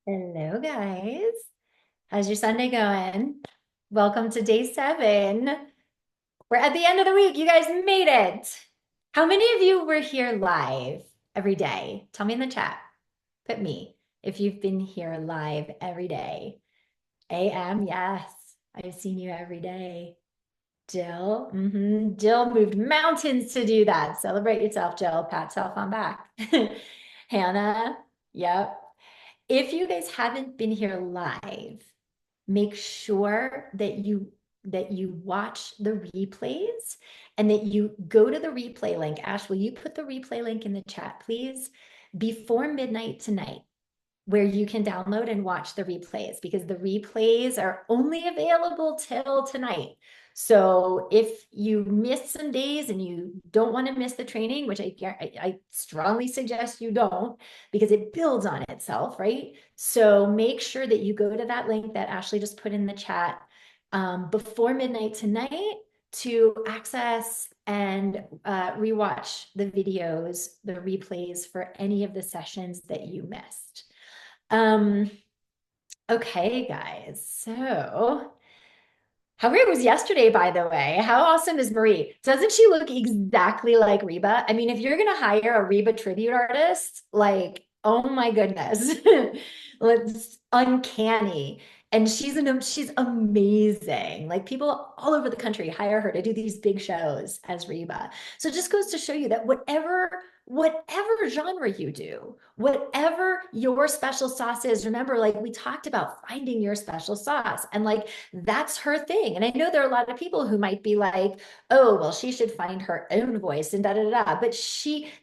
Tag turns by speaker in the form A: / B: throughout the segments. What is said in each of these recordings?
A: Hello, guys. How's your Sunday going? Welcome to day 7. We're at the end of the week. You guys made it. How many of you were here live every day? Tell me in the chat. Put me if you've been here live every day. AM, yes. I've seen you every day. Jill, Jill moved mountains to do that. Celebrate yourself, Jill. Pat yourself on back. Hannah, yep. If you guys haven't been here live, make sure that you watch the replays and that you go to the replay link. Ash, will you put the replay link in the chat, please? Before midnight tonight, where you can download and watch the replays because the replays are only available till tonight. So if you miss some days and you don't want to miss the training, which I strongly suggest you don't, because it builds on itself, right? So make sure that you go to that link that Ashley just put in the chat before midnight tonight to access and rewatch the videos, the replays for any of the sessions that you missed. Um, okay, guys. So, how great was yesterday, by the way? How awesome is Marie? Doesn't she look exactly like Reba? I mean, if you're gonna hire a Reba tribute artist, like, oh my goodness, it's uncanny. And she's amazing. Like people all over the country hire her to do these big shows as Reba. So it just goes to show you that whatever genre you do, whatever your special sauce is, remember, like we talked about finding your special sauce and like that's her thing. And I know there are a lot of people who might be like, oh, well, she should find her own voice and da da da. But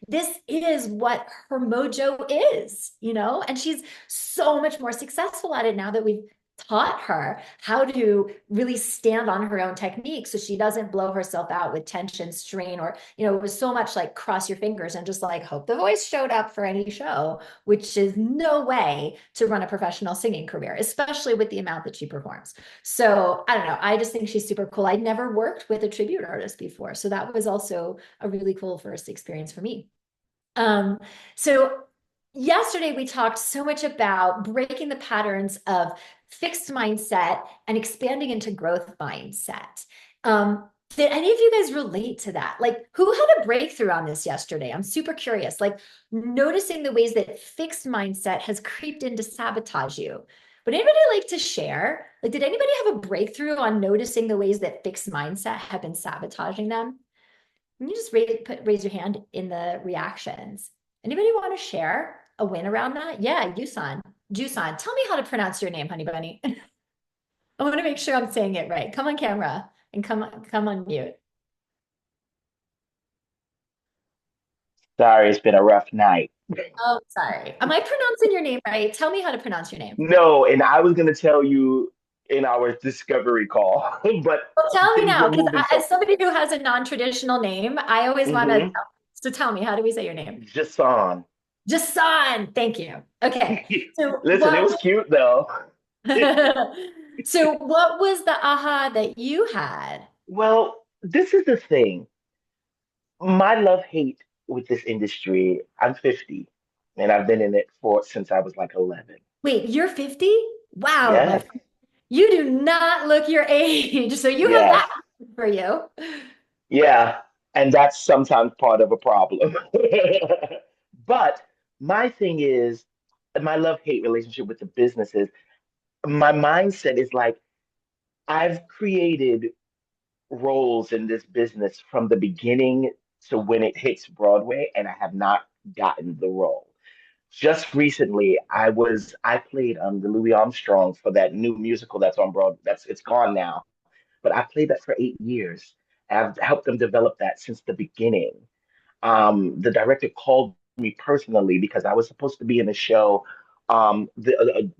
A: this is what her mojo is, and she's so much more successful at it now that we've taught her how to really stand on her own technique so she doesn't blow herself out with tension, strain, or, it was so much like cross your fingers and just like hope the voice showed up for any show, which is no way to run a professional singing career, especially with the amount that she performs. So I don't know. I just think she's super cool. I'd never worked with a tribute artist before. So that was also a really cool first experience for me. Um, so yesterday we talked so much about breaking the patterns of fixed mindset and expanding into growth mindset. Did any of you guys relate to that? Like, who had a breakthrough on this yesterday? I'm super curious. Like, noticing the ways that fixed mindset has creeped in to sabotage you. Would anybody like to share? Like, did anybody have a breakthrough on noticing the ways that fixed mindset have been sabotaging them? Can you just raise your hand in the reactions? Anybody want to share a win around that? Yeah, Yusan. Jusan. Tell me how to pronounce your name, honey bunny. I want to make sure I'm saying it right. Come on camera and come on mute.
B: Sorry, it's been a rough night.
A: Oh, sorry. Am I pronouncing your name right? Tell me how to pronounce your name.
B: No, and I was going to tell you in our discovery call, but
A: Well, tell me
B: things
A: now,
B: were
A: because
B: moving
A: as
B: so.
A: somebody who has a non-traditional name, I always want to.
B: Hmm.
A: So tell me, how do we say your name?
B: Jason.
A: Jason. Thank you. Okay. So
B: Listen, it
A: what
B: was cute though.
A: So what was the aha that you had?
B: Well, this is the thing. My love-hate with this industry, I'm 50 and I've been in it for since I was like 11.
A: Wait, you're 50? Wow,
B: Yes,
A: you do not look your age. So you have
B: yes,
A: that for you.
B: yeah, and that's sometimes part of a problem. But my thing is, my love-hate relationship with the businesses, my mindset is like I've created roles in this business from the beginning to when it hits Broadway, and I have not gotten the role. Just recently, I played the Louis Armstrong for that new musical that's on Broadway. It's gone now, but I played that for 8 years. I've helped them develop that since the beginning. The director called me personally because I was supposed to be in the show. The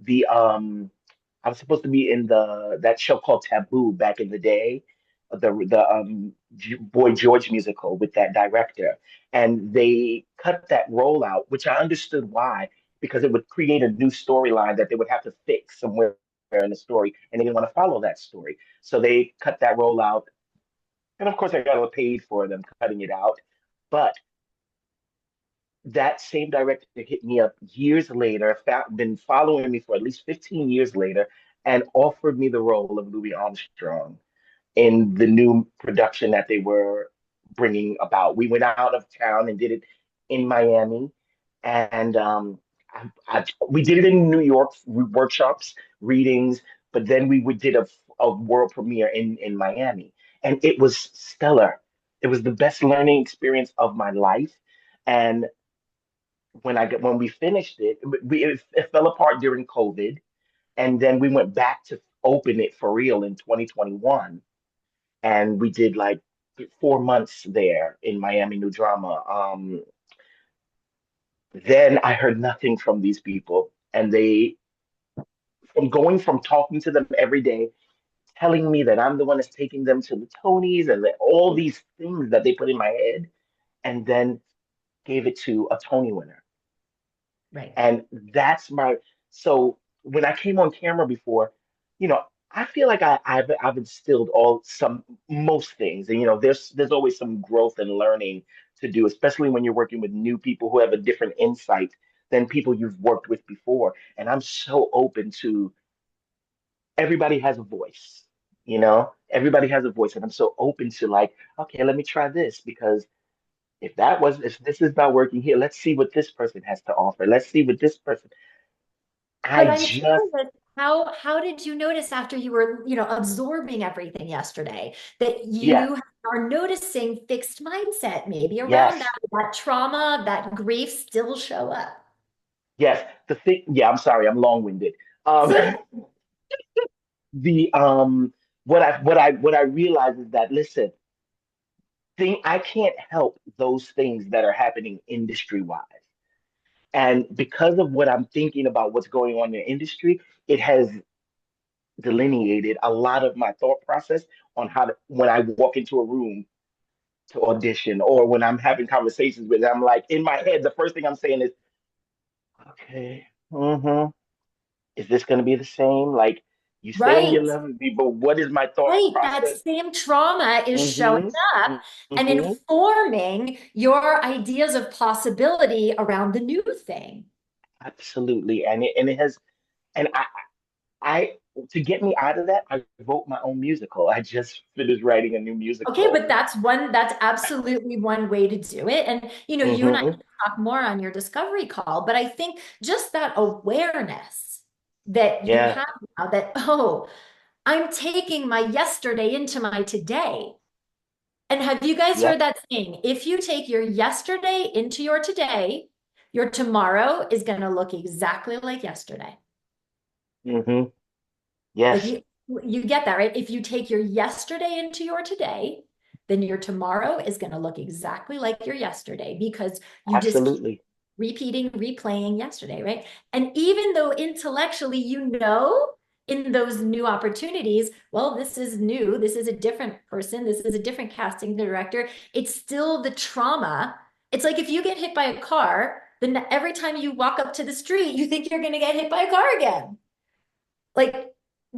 B: I was supposed to be in the that show called Taboo back in the day, the Boy George musical with that director, and they cut that role out, which I understood why, because it would create a new storyline that they would have to fix somewhere in the story, and they didn't want to follow that story, so they cut that role out. And of course, I got paid for them cutting it out. But that same director hit me up years later, been following me for at least 15 years later, and offered me the role of Louis Armstrong in the new production that they were bringing about. We went out of town and did it in Miami, and we did it in New York, workshops, readings, but then did a world premiere in Miami, and it was stellar. It was the best learning experience of my life, and when we finished it, it fell apart during COVID, and then we went back to open it for real in 2021, and we did like 4 months there in Miami New Drama. Then I heard nothing from these people, and from talking to them every day, telling me that I'm the one that's taking them to the Tonys and all these things that they put in my head, and then gave it to a Tony winner.
A: Right.
B: And that's my so when I came on camera before, you know, I feel like I've instilled all some most things. And there's always some growth and learning to do, especially when you're working with new people who have a different insight than people you've worked with before. And I'm so open to everybody has a voice, everybody has a voice. And I'm so open to like, okay, let me try this because if this is not working here, let's see what this person has to offer. Let's see what this person.
A: But
B: I
A: I'm
B: just,
A: curious, how did you notice after you were, absorbing everything yesterday that
B: yeah,
A: you are noticing fixed mindset maybe around
B: yes,
A: that trauma, that grief still show up?
B: yes. The thing, yeah, I'm sorry, I'm long-winded. Um,
A: So,
B: the what I realize is that listen, I can't help those things that are happening industry-wise. And because of what I'm thinking about what's going on in the industry, it has delineated a lot of my thought process on how to when I walk into a room to audition or when I'm having conversations with them, I'm like in my head, the first thing I'm saying is, okay, is this going to be the same? Like you saying you
A: right.
B: love me, but what is my thought
A: Right, that
B: process?
A: same trauma is showing
B: Mm-hmm.
A: up and
B: Mm-hmm.
A: informing your ideas of possibility around the new thing.
B: Absolutely. And it has and I to get me out of that, I wrote my own musical. I just finished writing a new
A: Okay,
B: musical.
A: but that's absolutely one way to do it. And you and I
B: Mm-hmm.
A: can talk more on your discovery call, but I think just that awareness that you
B: Yeah.
A: have now that, oh, I'm taking my yesterday into my today. And have you guys heard
B: Yep.
A: that saying? If you take your yesterday into your today, your tomorrow is going to look exactly like yesterday.
B: Mm-hmm.
A: Like
B: Yes.
A: you get that, right? If you take your yesterday into your today, then your tomorrow is going to look exactly like your yesterday because you just keep
B: Absolutely.
A: repeating, replaying yesterday, right? And even though intellectually in those new opportunities, well, this is new, this is a different person, this is a different casting director, it's still the trauma. It's like if you get hit by a car, then every time you walk up to the street, you think you're going to get hit by a car again. Like,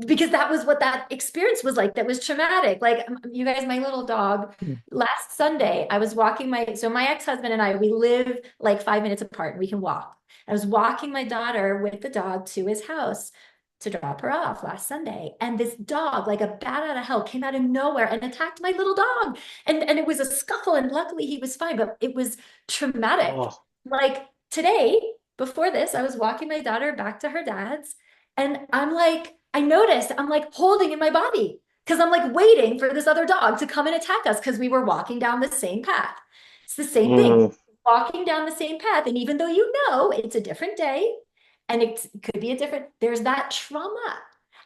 A: because that was what that experience was like. That was traumatic. Like, you guys, my little dog, last Sunday, I was walking my ex-husband and I, we live like 5 minutes apart and we can walk. I was walking my daughter with the dog to his house to drop her off last Sunday. And this dog, like a bat out of hell, came out of nowhere and attacked my little dog. And it was a scuffle. And luckily he was fine, but it was traumatic.
B: Oh.
A: Like today, before this, I was walking my daughter back to her dad's. And I'm like, I noticed I'm like holding in my body because I'm like waiting for this other dog to come and attack us because we were walking down the same path. It's the same thing,
B: Mm.
A: walking down the same path. And even though it's a different day and it could be there's that trauma.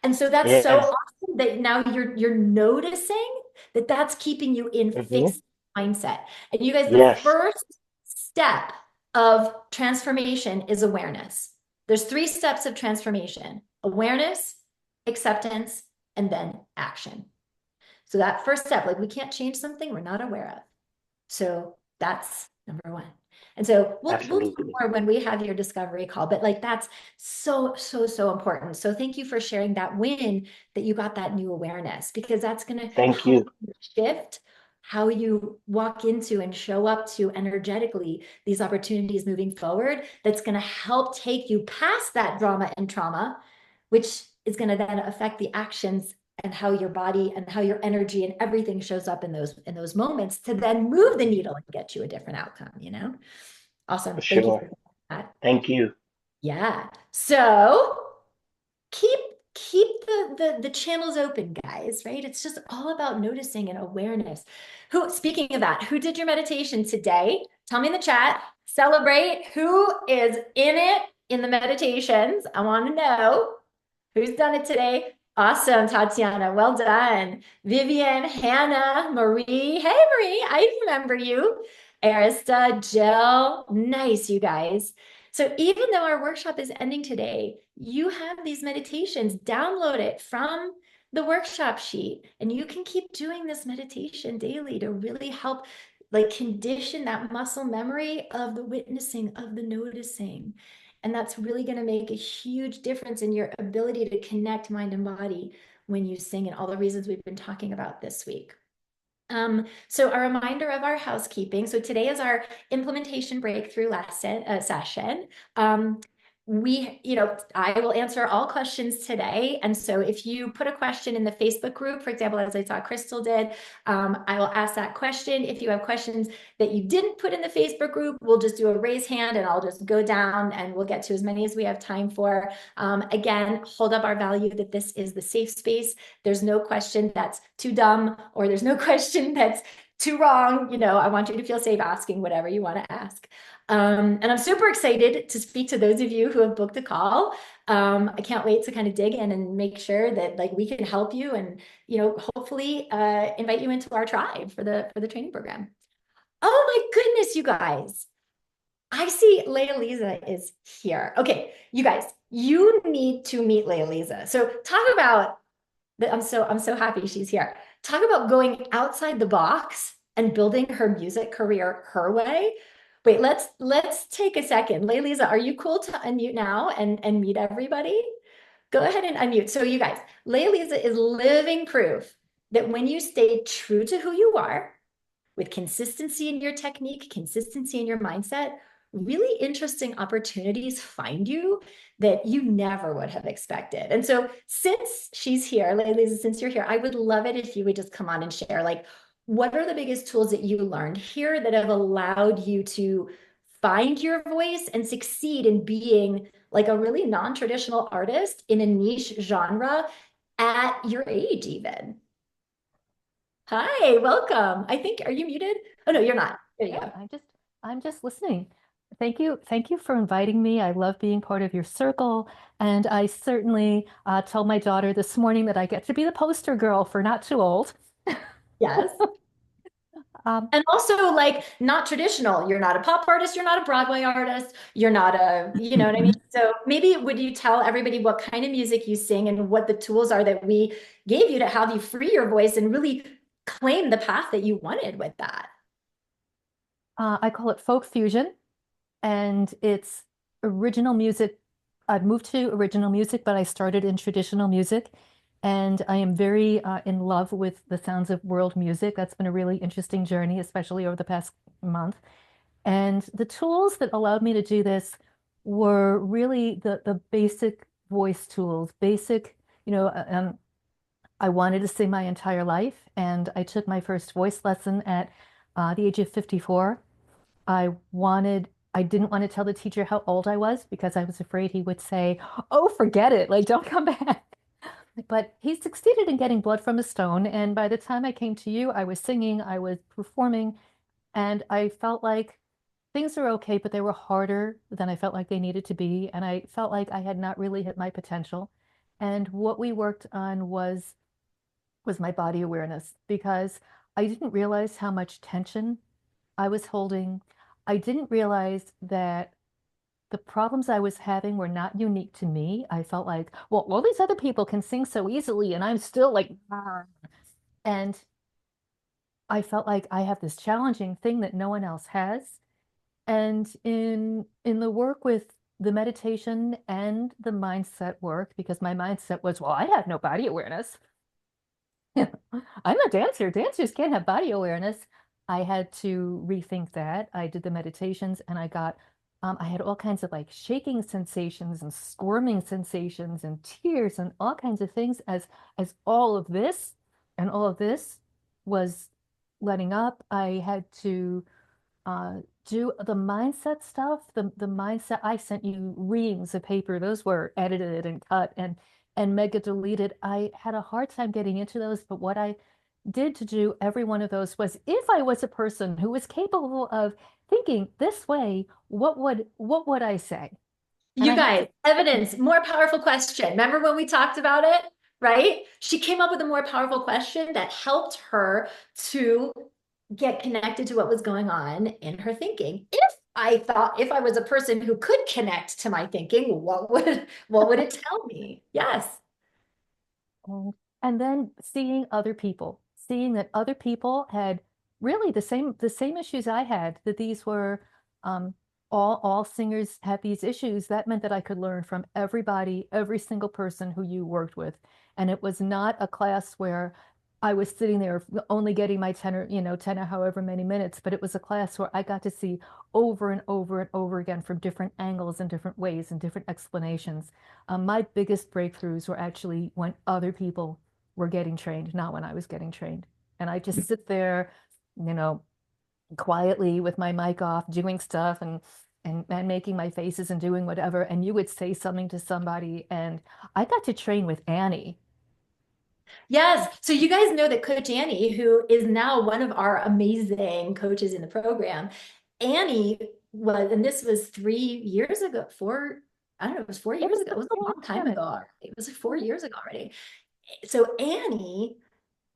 A: And so that's so
B: Yes.
A: awesome that now you're noticing that that's keeping you in
B: Mm-hmm.
A: fixed mindset. And you guys, the
B: Yes.
A: first step of transformation is awareness. There's 3 steps of transformation: awareness, acceptance, and then action. So that first step, like we can't change something we're not aware of. So that's number one. And so we'll talk
B: Absolutely.
A: more when we have your discovery call, but like that's so, so, so important. So thank you for sharing that win that you got that new awareness because that's going to
B: Thank
A: help
B: you.
A: shift how you walk into and show up to energetically these opportunities moving forward that's going to help take you past that drama and trauma, which is going to then affect the actions and how your body and how your energy and everything shows up in those moments to then move the needle and get you a different outcome, you know?
B: For
A: Awesome. Thank you
B: sure.
A: for that.
B: Thank you.
A: Yeah. So keep keep the channels open, guys, right? It's just all about noticing and awareness. Who, speaking of that, who did your meditation today? Tell me in the chat. Celebrate who is in it in the meditations. I want to know who's done it today. Awesome, Tatiana. Well done. Vivian, Hannah, Marie. Hey, Marie, I remember you. Arista, Jill. Nice, you guys. So even though our workshop is ending today, you have these meditations. Download it from the workshop sheet, and you can keep doing this meditation daily to really help like condition that muscle memory of the witnessing, of the noticing. And that's really going to make a huge difference in your ability to connect mind and body when you sing, and all the reasons we've been talking about this week. So a reminder of our housekeeping. So today is our implementation breakthrough lesson session. I will answer all questions today. And so if you put a question in the Facebook group, for example, as I saw Crystal did, I will ask that question. If you have questions that you didn't put in the Facebook group, we'll just do a raise hand and I'll just go down and we'll get to as many as we have time for. Again, hold up our value that this is the safe space. There's no question that's too dumb or there's no question that's too wrong. I want you to feel safe asking whatever you want to ask. And I'm super excited to speak to those of you who have booked a call. I can't wait to kind of dig in and make sure that like we can help you and hopefully invite you into our tribe for the training program. Oh my goodness, you guys. I see Leah Lisa is here. Okay, you guys, you need to meet Leah Lisa. So talk about I'm so happy she's here. Talk about going outside the box and building her music career her way. Wait, let's take a second. Lisa, are you cool to unmute now and meet everybody? Go ahead and unmute. So you guys, Lisa is living proof that when you stay true to who you are, with consistency in your technique, consistency in your mindset, really interesting opportunities find you that you never would have expected. And so since she's here, ladies, since you're here, I would love it if you would just come on and share, like, what are the biggest tools that you learned here that have allowed you to find your voice and succeed in being like a really non-traditional artist in a niche genre at your age even? Hi, welcome. I think, are you muted? Oh, no, you're not. There you
C: Yeah,
A: go.
C: I'm just listening. Thank you for inviting me. I love being part of your circle, and I certainly told my daughter this morning that I get to be the poster girl for Not Too Old.
A: Yes.
C: Um,
A: And also, like, not traditional. You're not a pop artist. You're not a Broadway artist. You're not you know what I mean? So maybe would you tell everybody what kind of music you sing and what the tools are that we gave you to have you free your voice and really claim the path that you wanted with that?
C: I call it folk fusion, and it's original music. I've moved to original music, but I started in traditional music, and I am very in love with the sounds of world music. That's been a really interesting journey, especially over the past month. And the tools that allowed me to do this were really the basic voice tools, basic, you know, I wanted to sing my entire life, and I took my first voice lesson at the age of 54. I didn't want to tell the teacher how old I was because I was afraid he would say, "Oh, forget it, like don't come back." But he succeeded in getting blood from a stone, and by the time I came to you, I was singing, I was performing, and I felt like things are okay, but they were harder than I felt like they needed to be, and I felt like I had not really hit my potential. And what we worked on was my body awareness because I didn't realize how much tension I was holding. I didn't realize that the problems I was having were not unique to me. I felt like, well, all these other people can sing so easily, and I'm still like, "Ah." And I felt like I have this challenging thing that no one else has. And in the work with the meditation and the mindset work, because my mindset was, well, I have no body awareness. I'm a dancer. Dancers can't have body awareness. I had to rethink that. I did the meditations and I had all kinds of like shaking sensations and squirming sensations and tears and all kinds of things as all of this and all of this was letting up. I had to do the mindset stuff, the mindset. I sent you reams of paper. Those were edited and cut and mega deleted. I had a hard time getting into those, but what I did to do every one of those was if I was a person who was capable of thinking this way, what would I say? And
A: You
C: I had
A: guys,
C: to,
A: evidence, more powerful question. Remember when we talked about it, right? She came up with a more powerful question that helped her to get connected to what was going on in her thinking. If I was a person who could connect to my thinking, what would it tell me? Yes.
C: and, and then seeing other people, seeing that other people had really the same issues I had, that these were um, all singers had these issues. That meant that I could learn from everybody, every single person who you worked with. And it was not a class where I was sitting there only getting my 10 or 10 or however many minutes, but it was a class where I got to see over and over and over again from different angles and different ways and different explanations. My biggest breakthroughs were actually when other people were getting trained, not when I was getting trained. And I just sit there, you know, quietly with my mic off, doing stuff and making my faces and doing whatever. And you would say something to somebody, and I got to train with Annie.
A: Yes. So you guys know that Coach Annie, who is now one of our amazing coaches in the program, Annie was, and this was 3 years ago, I don't know, it was 4 years
C: It's
A: ago. It was
C: a
A: a
C: long
A: long time
C: time.
A: ago already. It was like 4 years ago already. So Annie,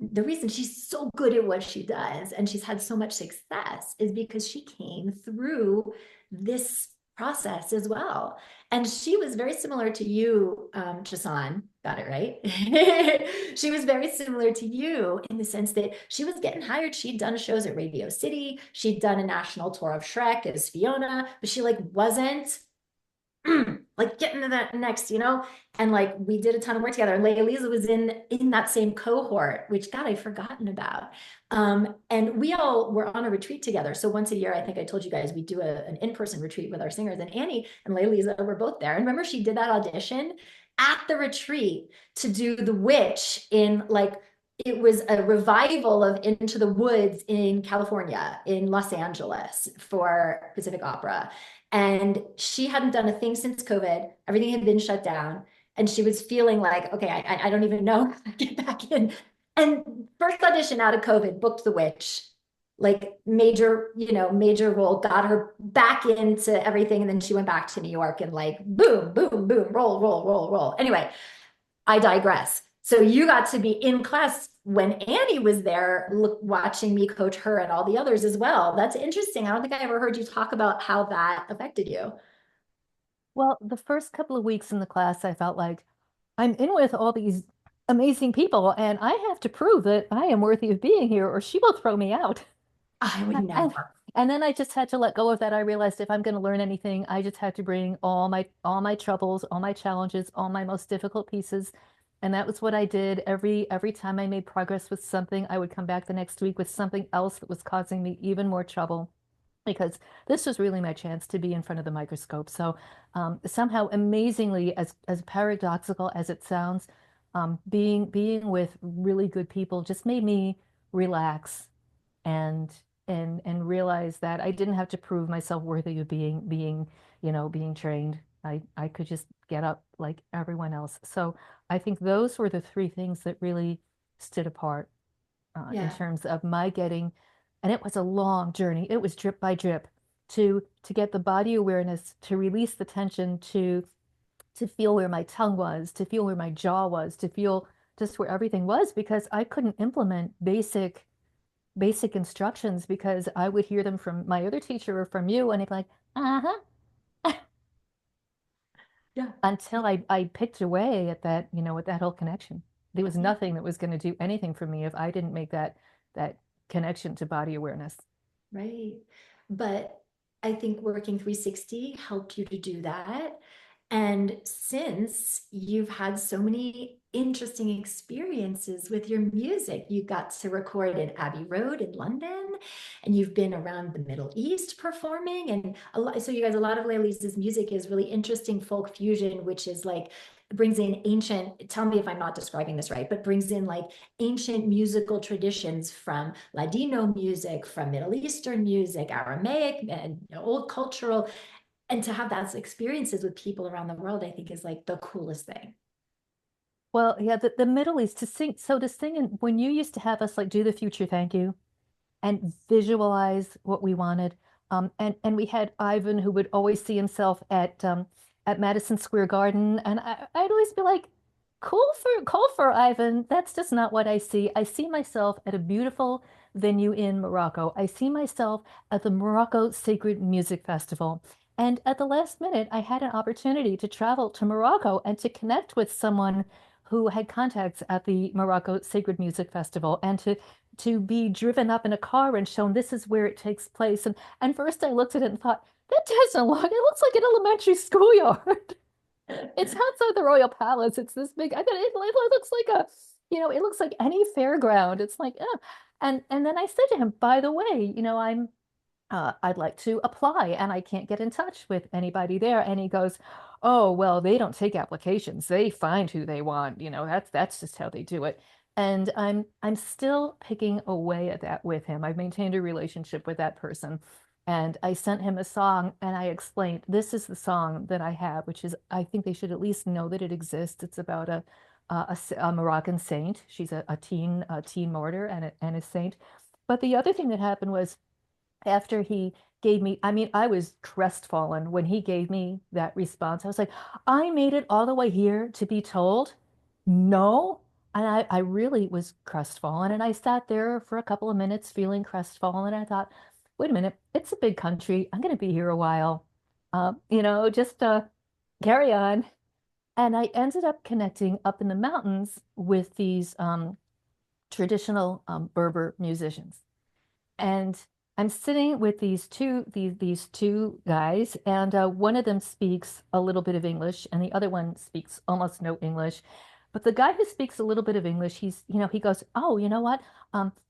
A: the reason she's so good at what she does and she's had so much success is because she came through this process as well. And she was very similar to you, Chasan, got it right? She was very similar to you in the sense that she was getting hired. She'd done shows at Radio City. She'd done a national tour of Shrek as Fiona, but she like wasn't like get into that next, and like we did a ton of work together. And Lisa was in that same cohort, which God, I'd forgotten about. And we all were on a retreat together. So once a year, I think I told you guys we do an in-person retreat with our singers, and Annie and Lisa were both there. And remember, she did that audition at the retreat to do the witch in like it was a revival of Into the Woods in California, in Los Angeles for Pacific Opera. And she hadn't done a thing since COVID. Everything had been shut down. And she was feeling like, okay, I don't even know how to get back in. And first audition out of COVID, booked The Witch, like major role, got her back into everything. And then she went back to New York and like, boom, boom, boom, roll, roll, roll, roll. Anyway, I digress. So you got to be in class when Annie was there, watching me coach her and all the others as well. That's interesting. I don't think I ever heard you talk about how that affected you.
C: Well, the first couple of weeks in the class, I felt like I'm in with all these amazing people, and I have to prove that I am worthy of being here, or she will throw me out.
A: I would
C: And,
A: never.
C: and then I just had to let go of that. I realized if I'm going to learn anything, I just had to bring all my troubles, all my challenges, all my most difficult pieces. And that was what I did. Every time I made progress with something, I would come back the next week with something else that was causing me even more trouble because this was really my chance to be in front of the microscope. So somehow, amazingly, as paradoxical as it sounds, being with really good people just made me relax and and realize that I didn't have to prove myself worthy of being trained. I could just get up like everyone else. So I think those were the three things that really stood apart in
A: Yeah.
C: terms of my getting, and it was a long journey. It was drip by drip to get the body awareness, to release the tension, to feel where my tongue was, to feel where my jaw was, to feel just where everything was because I couldn't implement basic instructions because I would hear them from my other teacher or from you, and it'd be like, uh-huh,
A: Yeah.
C: until I picked away at that, at that whole connection. There was
A: Yeah.
C: nothing that was going to do anything for me if I didn't make that connection to body awareness.
A: Right. But I think working 360 helped you to do that. And since you've had so many interesting experiences with your music, you got to record in Abbey Road in London, and you've been around the Middle East performing, and a lot. So you guys, a lot of Lelis's music is really interesting folk fusion, which is like brings in ancient. Tell me if I'm not describing this right, but brings in like ancient musical traditions from Ladino music, from Middle Eastern music, Aramaic, and old cultural, and to have that experiences with people around the world, I think is like the coolest thing.
C: Well, yeah, the Middle East to sing. So to sing, and when you used to have us like do the future thank you and visualize what we wanted. And we had Ivan who would always see himself at Madison Square Garden, and I'd always be like, cool for Ivan. That's just not what I see. I see myself at a beautiful venue in Morocco. I see myself at the Morocco Sacred Music Festival. And at the last minute, I had an opportunity to travel to Morocco and to connect with someone who had contacts at the Morocco Sacred Music Festival and to be driven up in a car and shown this is where it takes place. And first I looked at it and thought, that doesn't look, it looks like an elementary schoolyard. It's outside the Royal Palace. It's this big, I thought it looks like a, it looks like any fairground. It's like, and then I said to him, by the way, I'd like to apply and I can't get in touch with anybody there. And he goes, oh, well, they don't take applications. They find who they want. That's just how they do it. And I'm still picking away at that with him. I've maintained a relationship with that person. And I sent him a song and I explained, this is the song that I have, which is, I think they should at least know that it exists. It's about a Moroccan saint. She's a teen martyr and a saint. But the other thing that happened was after he gave me, I mean, I was crestfallen when he gave me that response. I was like, I made it all the way here to be told no. And I really was crestfallen. And I sat there for a couple of minutes feeling crestfallen. And I thought, wait a minute, it's a big country. I'm going to be here a while. Just carry on. And I ended up connecting up in the mountains with these traditional Berber musicians. And I'm sitting with these two guys, and one of them speaks a little bit of English, and the other one speaks almost no English. But the guy who speaks a little bit of English, he goes, "Oh, you know what?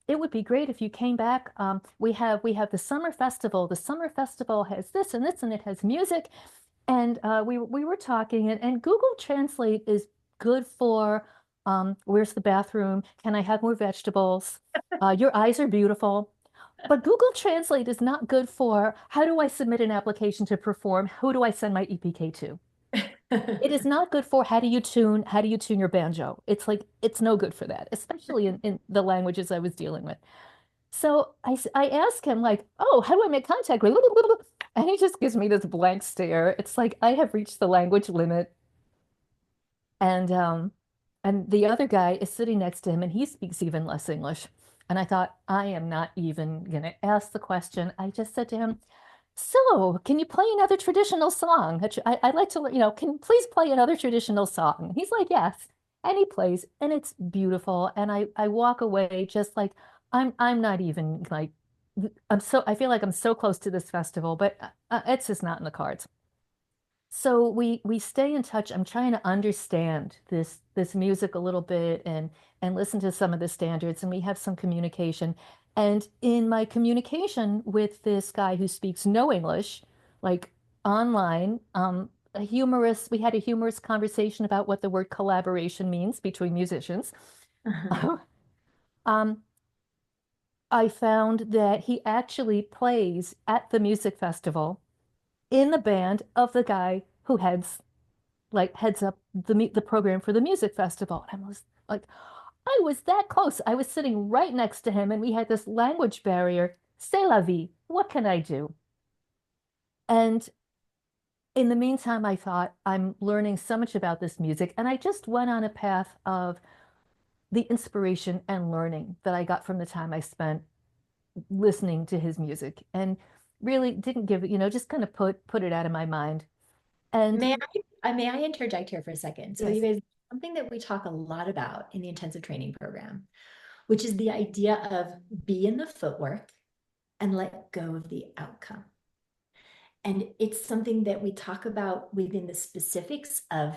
C: It would be great if you came back. We have the summer festival. The summer festival has this and this, and it has music." And we were talking, and Google Translate is good for where's the bathroom? Can I have more vegetables? Your eyes are beautiful. But Google Translate is not good for how do I submit an application to perform? Who do I send my EPK to? It is not good for how do you tune your banjo? It's like it's no good for that, especially in the languages I was dealing with. So I ask him like, oh, how do I make contact with? And he just gives me this blank stare. It's like I have reached the language limit. And the other guy is sitting next to him and he speaks even less English. And I thought, I am not even gonna ask the question. I just said to him, so can you play another traditional song? I'd like to, can you please play another traditional song? He's like, yes. And he plays, and it's beautiful. And I walk away just like I'm not even like I feel like I'm so close to this festival, but it's just not in the cards. So we stay in touch. I'm trying to understand this music a little bit and listen to some of the standards, and we have some communication. And in my communication with this guy who speaks no English, like online, we had a humorous conversation about what the word collaboration means between musicians. Um, I found that he actually plays at the music festival in the band of the guy who heads up the program for the music festival. And I was like, I was that close. I was sitting right next to him, and we had this language barrier. C'est la vie. What can I do? And in the meantime, I thought, I'm learning so much about this music. And I just went on a path of the inspiration and learning that I got from the time I spent listening to his music and really didn't give it, just kind of put it out of my mind. And
A: May I interject here for a second? So you
C: yes,
A: guys, something that we talk a lot about in the intensive training program, which is the idea of be in the footwork and let go of the outcome. And it's something that we talk about within the specifics of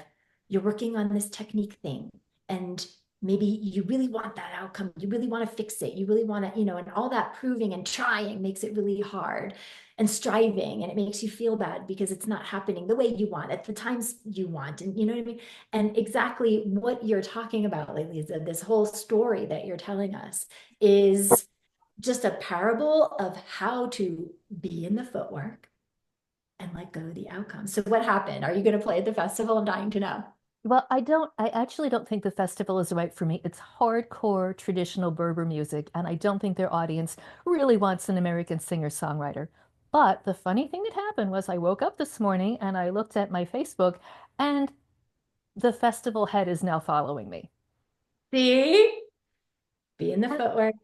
A: you're working on this technique thing. And maybe you really want that outcome. You really want to fix it. You really want to, and all that proving and trying makes it really hard and striving. And it makes you feel bad because it's not happening the way you want at the times you want. And you know what I mean? And exactly what you're talking about lately is that this whole story that you're telling us is just a parable of how to be in the footwork and let go of the outcome. So what happened? Are you going to play at the festival? I'm dying to know.
C: Well, I actually don't think the festival is right for me. It's hardcore traditional Berber music, and I don't think their audience really wants an American singer-songwriter. But the funny thing that happened was I woke up this morning and I looked at my Facebook, and the festival head is now following me.
A: See? Be in the footwork,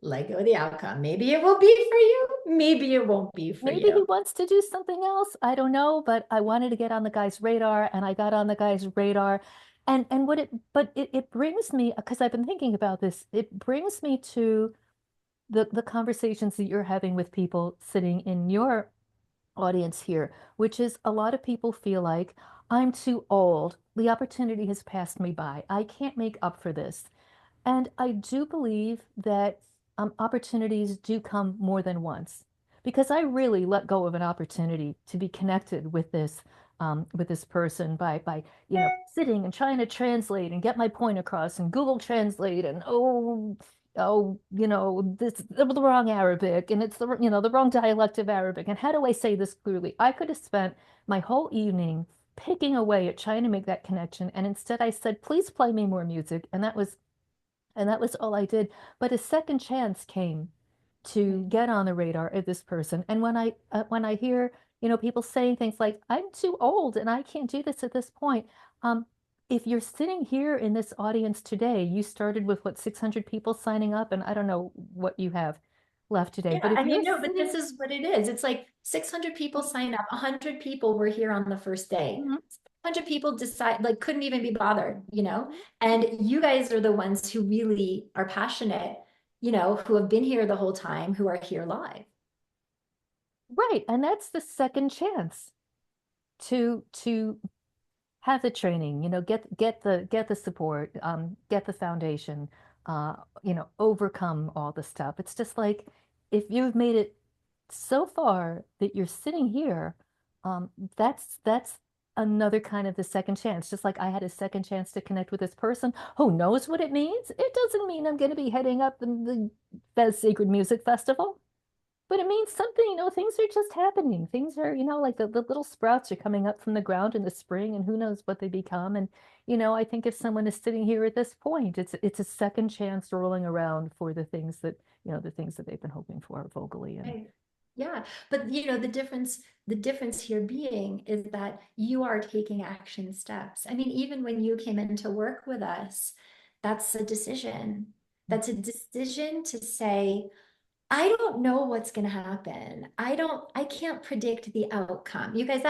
A: let go of the outcome. Maybe it will be for you. Maybe it won't be for
C: Maybe he
A: you.
C: wants to do something else. I don't know, but I wanted to get on the guy's radar, and I got on the guy's radar. And it brings me, because I've been thinking about this, it brings me to the conversations that you're having with people sitting in your audience here, which is a lot of people feel like I'm too old. The opportunity has passed me by. I can't make up for this. And I do believe that opportunities do come more than once, because I really let go of an opportunity to be connected with this person by sitting and trying to translate and get my point across and Google Translate and this the wrong Arabic and it's the wrong dialect of Arabic, and how do I say this clearly? I could have spent my whole evening picking away at trying to make that connection, and instead I said, please play me more music, and that was all I did. But a second chance came to get on the radar of this person. And when I hear, people saying things like, "I'm too old and I can't do this at this point," um, if you're sitting here in this audience today, you started with what, 600 people signing up, and I don't know what you have left today.
A: Yeah,
C: But if
A: I
C: you're
A: mean, no, but
C: sitting,
A: this is what it is. It's like 600 people sign up, 100 people were here on the first day.
C: Mhm,
A: 100 people decide, like, couldn't even be bothered,
C: mhm.
A: And you guys are the ones who really are passionate, who have been here the whole time, who are here live.
C: Right, and that's the second chance to have the training, get the support, get the foundation, overcome all the stuff. It's just like if you've made it so far that you're sitting here, um, that's another kind of the second chance. Just like I had a second chance to connect with this person who knows what it means. It doesn't mean I'm going to be heading up the Fez Sacred Music Festival. But it means something, things are just happening. Things are, like the little sprouts are coming up from the ground in the spring, and who knows what they become. And, I think if someone is sitting here at this point, it's a second chance rolling around for the things that they've been hoping for vocally. And
A: Right. Yeah, but the difference here being is that you are taking action steps. I mean, even when you came in to work with us, that's a decision. That's a decision to say, I don't know what's going to happen. I can't predict the outcome. You guys,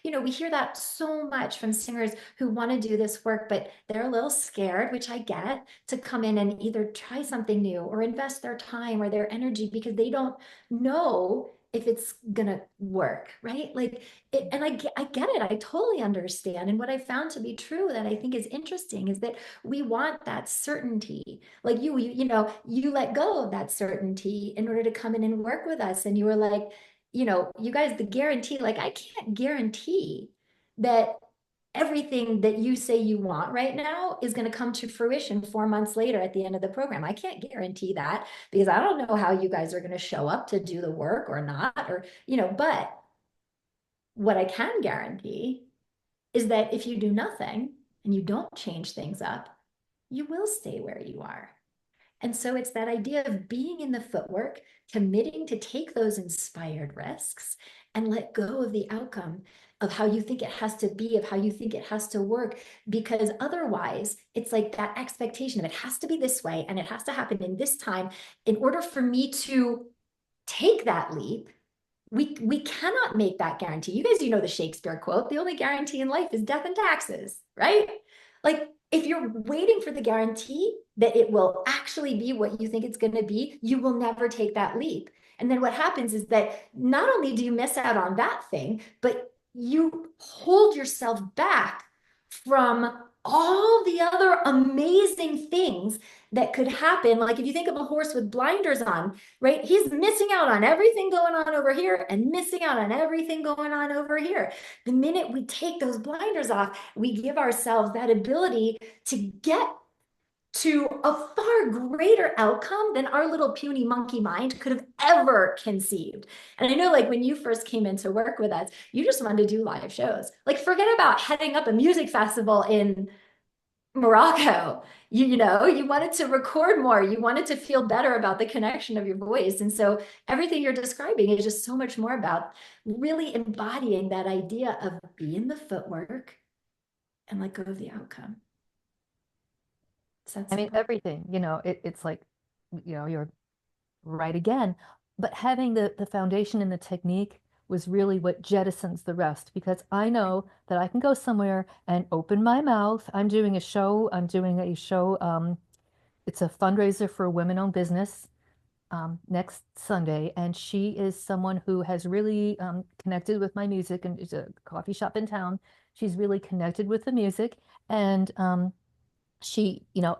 A: we hear that so much from singers who want to do this work, but they're a little scared, which I get, to come in and either try something new or invest their time or their energy because they don't know if it's gonna work, right? Like it, and I get it. I totally understand. And what I found to be true that I think is interesting is that we want that certainty. Like you let go of that certainty in order to come in and work with us. And you were like, you guys, the guarantee, like I can't guarantee that everything that you say you want right now is going to come to fruition 4 months later at the end of the program. I can't guarantee that because I don't know how you guys are going to show up to do the work or not, but what I can guarantee is that if you do nothing and you don't change things up, you will stay where you are. And so it's that idea of being in the footwork, committing to take those inspired risks and let go of the outcome of how you think it has to be, of how you think it has to work. Because otherwise, it's like that expectation of it has to be this way and it has to happen in this time in order for me to take that leap. We cannot make that guarantee. You guys, the Shakespeare quote, the only guarantee in life is death and taxes, right? Like if you're waiting for the guarantee that it will actually be what you think it's going to be, you will never take that leap. And then what happens is that not only do you miss out on that thing, but you hold yourself back from all the other amazing things that could happen. Like if you think of a horse with blinders on, right? He's missing out on everything going on over here and missing out on everything going on over here. The minute we take those blinders off, we give ourselves that ability to get to a far greater outcome than our little puny monkey mind could have ever conceived. And I know, like, when you first came into work with us, you just wanted to do live shows. Like, forget about heading up a music festival in Morocco. You wanted to record more. You wanted to feel better about the connection of your voice. And so everything you're describing is just so much more about really embodying that idea of be in the footwork and let go of the outcome.
C: I mean, everything, it's like, you're right again. But having the foundation and the technique was really what jettisons the rest, because I know that I can go somewhere and open my mouth. I'm doing a show. It's a fundraiser for a women-owned business next Sunday. And she is someone who has really connected with my music, and it's a coffee shop in town. She's really connected with the music. And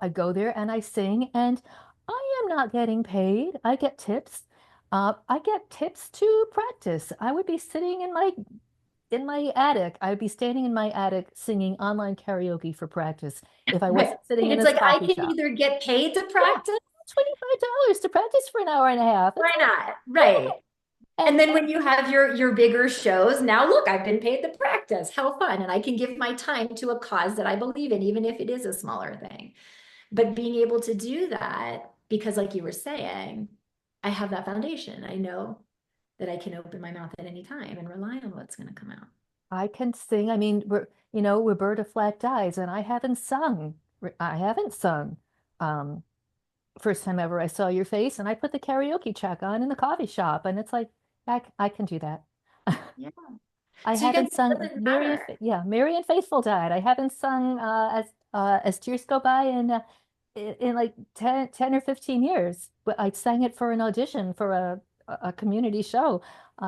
C: I go there and I sing, and I am not getting paid. I get tips. I get tips to practice. I would be sitting in my attic. I would be standing in my attic singing online karaoke for practice if I
A: Right.
C: wasn't sitting
A: And
C: in
A: it's
C: this
A: like I
C: coffee
A: can
C: shop.
A: either get paid to
C: Yeah,
A: practice.
C: $25 to practice for an hour and a half.
A: Why
C: It's like,
A: not? Right. And
C: and
A: then when you have your bigger shows, now look, I've been paid to practice. How fun. And I can give my time to a cause that I believe in, even if it is a smaller thing. But being able to do that, because like you were saying, I have that foundation. I know that I can open my mouth at any time and rely on what's going to come out.
C: I can sing. I mean, Roberta Flack dies, and I haven't sung. I haven't sung. Um, First time ever I saw your face, and I put the karaoke track on in the coffee shop, and it's like, I can do that.
A: Yeah.
C: I
A: So you guys,
C: haven't
A: it
C: sung
A: doesn't matter.
C: Marian Faithfull died. I haven't sung as tears go by in like 10 or 15 years. But I sang it for an audition for a community show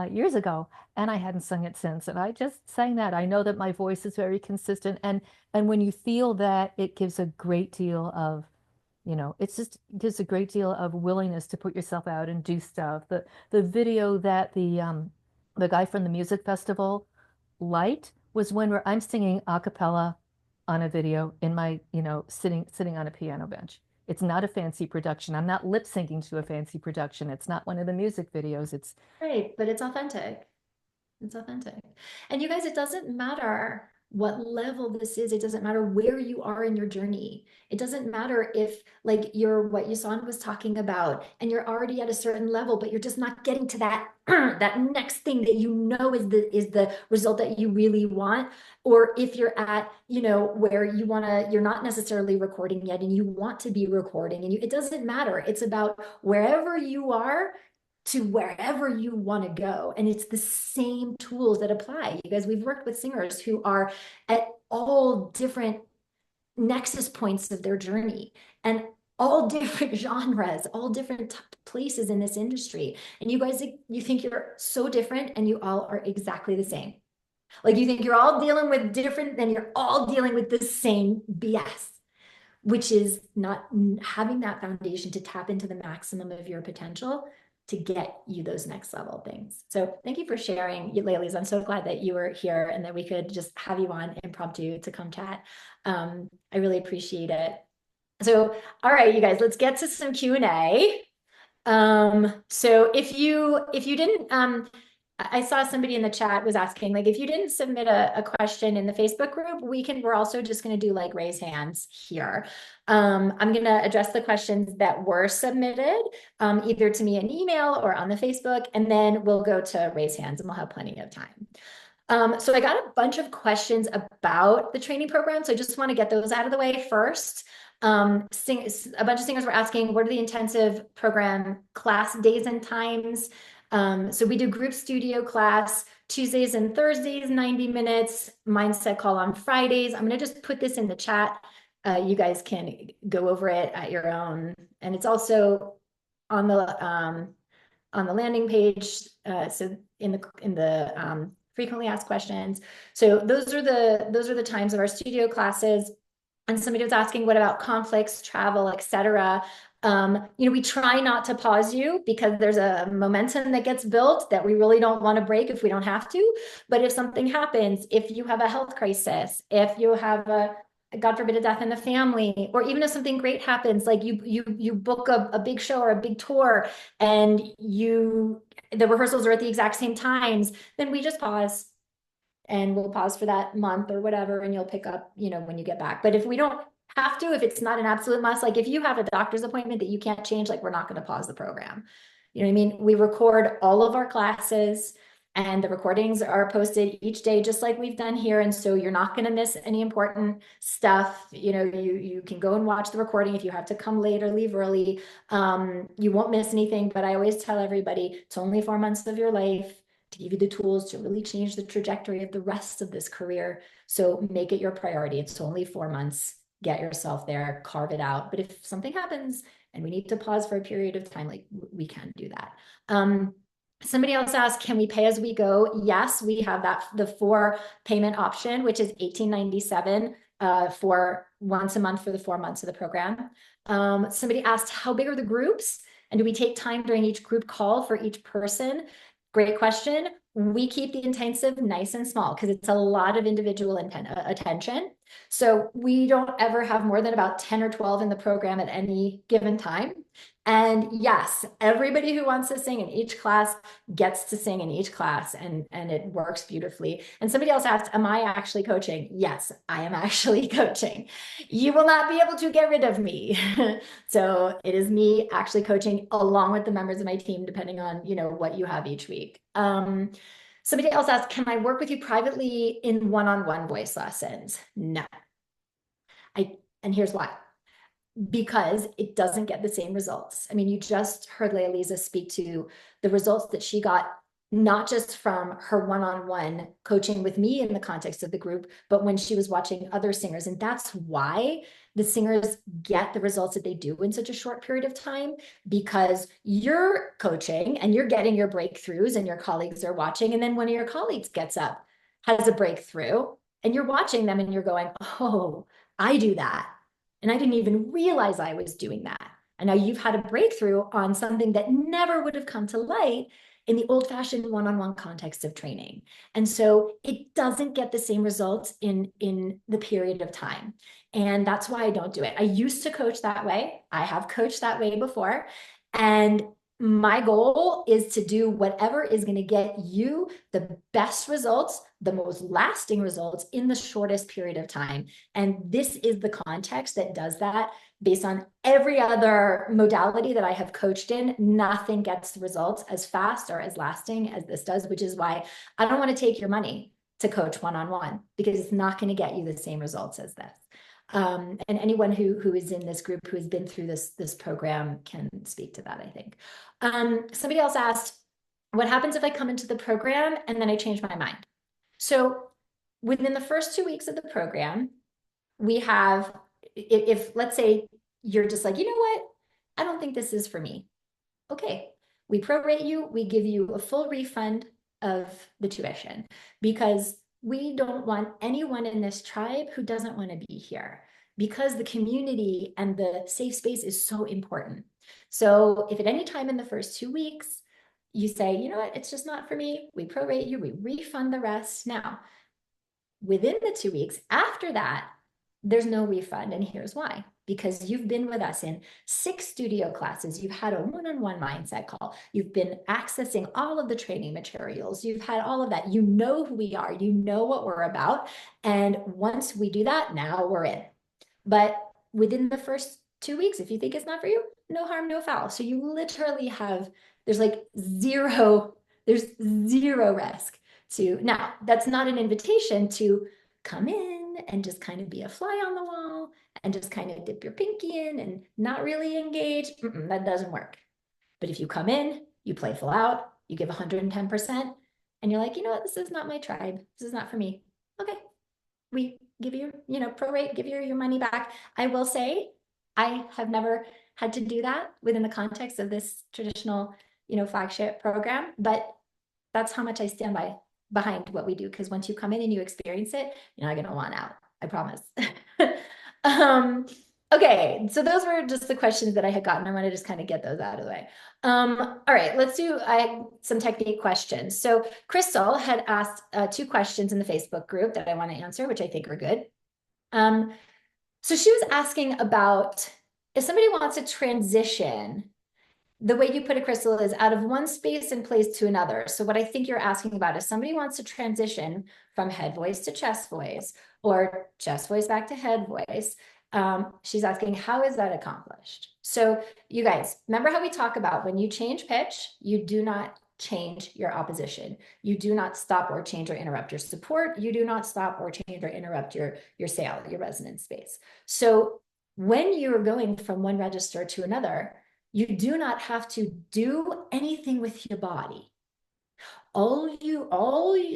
C: years ago, and I hadn't sung it since. And I just sang that. I know that my voice is very consistent, and when you feel that, it gives a great deal of it's just gives a great deal of willingness to put yourself out and do stuff. The video that the guy from the music festival liked was when I'm singing a cappella on a video in my, sitting on a piano bench. It's not a fancy production. I'm not lip syncing to a fancy production. It's not one of the music videos. It's
A: Right. But it's authentic. It's authentic. And you guys, it doesn't matter what level this is. It doesn't matter where you are in your journey. It doesn't matter if like you're what Yasan was talking about and you're already at a certain level, but you're just not getting to that that next thing that you know is the result that you really want. Or if you're at, where you're not necessarily recording yet and you want to be recording and it doesn't matter. It's about wherever you are to wherever you want to go. And it's the same tools that apply. You guys, we've worked with singers who are at all different nexus points of their journey and all different genres, all different places in this industry. And you guys, you think you're so different and you all are exactly the same. Like you think you're all dealing with different, then you're all dealing with the same BS, which is not having that foundation to tap into the maximum of your potential to get you those next level things. So thank you for sharing, ladies. I'm so glad that you were here and that we could just have you on impromptu to come chat. I really appreciate it. So, all right, you guys, let's get to some Q&A. So if you didn't, I saw somebody in the chat was asking, like, if you didn't submit a question in the Facebook group, we're also just going to do like raise hands here. I'm going to address the questions that were submitted, either to me in email or on the Facebook, and then we'll go to raise hands and we'll have plenty of time. So I got a bunch of questions about the training program. So I just want to get those out of the way first. A bunch of singers were asking, what are the intensive program class days and times? So we do group studio class Tuesdays and Thursdays, 90 minutes, mindset call on Fridays. I'm going to just put this in the chat. You guys can go over it at your own. And it's also on on the landing page. So in the frequently asked questions. So those are the times of our studio classes. And somebody was asking, what about conflicts, travel, etc. We try not to pause you because there's a momentum that gets built that we really don't want to break if we don't have to. But if something happens, if you have a health crisis, if you have God forbid, a death in the family, or even if something great happens, like you book a big show or a big tour, and the rehearsals are at the exact same times, then we just pause, and we'll pause for that month or whatever, and you'll pick up, when you get back. But if we don't have to, if it's not an absolute must, like if you have a doctor's appointment that you can't change, like we're not going to pause the program. You know what I mean? We record all of our classes, and the recordings are posted each day, just like we've done here. And so you're not going to miss any important stuff. You can go and watch the recording if you have to come late or leave early. You won't miss anything, but I always tell everybody it's only 4 months of your life to give you the tools to really change the trajectory of the rest of this career. So make it your priority. It's only 4 months. Get yourself there, carve it out. But if something happens and we need to pause for a period of time, like we can do that. Somebody else asked, can we pay as we go? Yes, we have the 4 payment option, which is $18.97 for once a month for the 4 months of the program. Somebody asked, how big are the groups? And do we take time during each group call for each person? Great question. We keep the intensive nice and small because it's a lot of individual attention. So we don't ever have more than about 10 or 12 in the program at any given time. And yes, everybody who wants to sing in each class gets to sing in each class, and it works beautifully. And somebody else asked, am I actually coaching? Yes, I am actually coaching. You will not be able to get rid of me. So it is me actually coaching along with the members of my team, depending on, what you have each week. Somebody else asked, can I work with you privately in one-on-one voice lessons? No. And here's why. Because it doesn't get the same results. I mean, you just heard Lealiza speak to the results that she got, not just from her one-on-one coaching with me in the context of the group, but when she was watching other singers. And that's why the singers get the results that they do in such a short period of time, because you're coaching and you're getting your breakthroughs and your colleagues are watching. And then one of your colleagues gets up, has a breakthrough, and you're watching them and you're going, oh, I do that. And I didn't even realize I was doing that. And now you've had a breakthrough on something that never would have come to light in the old-fashioned one-on-one context of training. And so it doesn't get the same results in the period of time. And that's why I don't do it. I used to coach that way. I have coached that way before. And my goal is to do whatever is going to get you the best results, the most lasting results in the shortest period of time. And this is the context that does that. Based on every other modality that I have coached in, nothing gets the results as fast or as lasting as this does, which is why I don't want to take your money to coach one-on-one, because it's not going to get you the same results as this. And anyone who is in this group who has been through this program can speak to that, I think. Somebody else asked, what happens if I come into the program and then I change my mind? So within the first 2 weeks of the program, we have, if let's say you're just like, you know what, I don't think this is for me. Okay, we prorate you, we give you a full refund of the tuition, because we don't want anyone in this tribe who doesn't want to be here, because the community and the safe space is so important. So if at any time in the first 2 weeks, you say, you know what, it's just not for me, we prorate you, we refund the rest. Now, within the 2 weeks after that, there's no refund. And here's why. Because you've been with us in 6 studio classes, you've had a one-on-one mindset call, you've been accessing all of the training materials, you've had all of that, you know who we are, you know what we're about. And once we do that, now we're in. But within the first 2 weeks, if you think it's not for you, no harm, no foul. So you literally have, there's zero risk to, now that's not an invitation to come in and just kind of be a fly on the wall and just kind of dip your pinky in and not really engage. That doesn't work. But if you come in, you play full out, you give 110%, and you're like, you know what, this is not my tribe, this is not for me. Okay, we give you, prorate, give your money back. I will say, I have never had to do that within the context of this traditional flagship program, but that's how much I stand behind what we do. Because once you come in and you experience it, you're not going to want out. I promise. Okay, so those were just the questions that I had gotten. I want to just kind of get those out of the way. All right, let's do some technique questions. So Crystal had asked 2 questions in the Facebook group that I want to answer, which I think are good. So she was asking about if somebody wants to transition, the way you put it, Crystal, is out of one space and place to another. So what I think you're asking about is somebody wants to transition from head voice to chest voice or chest voice back to head voice. She's asking, how is that accomplished? So you guys, remember how we talk about when you change pitch, you do not change your opposition. You do not stop or change or interrupt your support. You do not stop or change or interrupt your sail, your resonance space. So when you're going from one register to another, you do not have to do anything with your body. All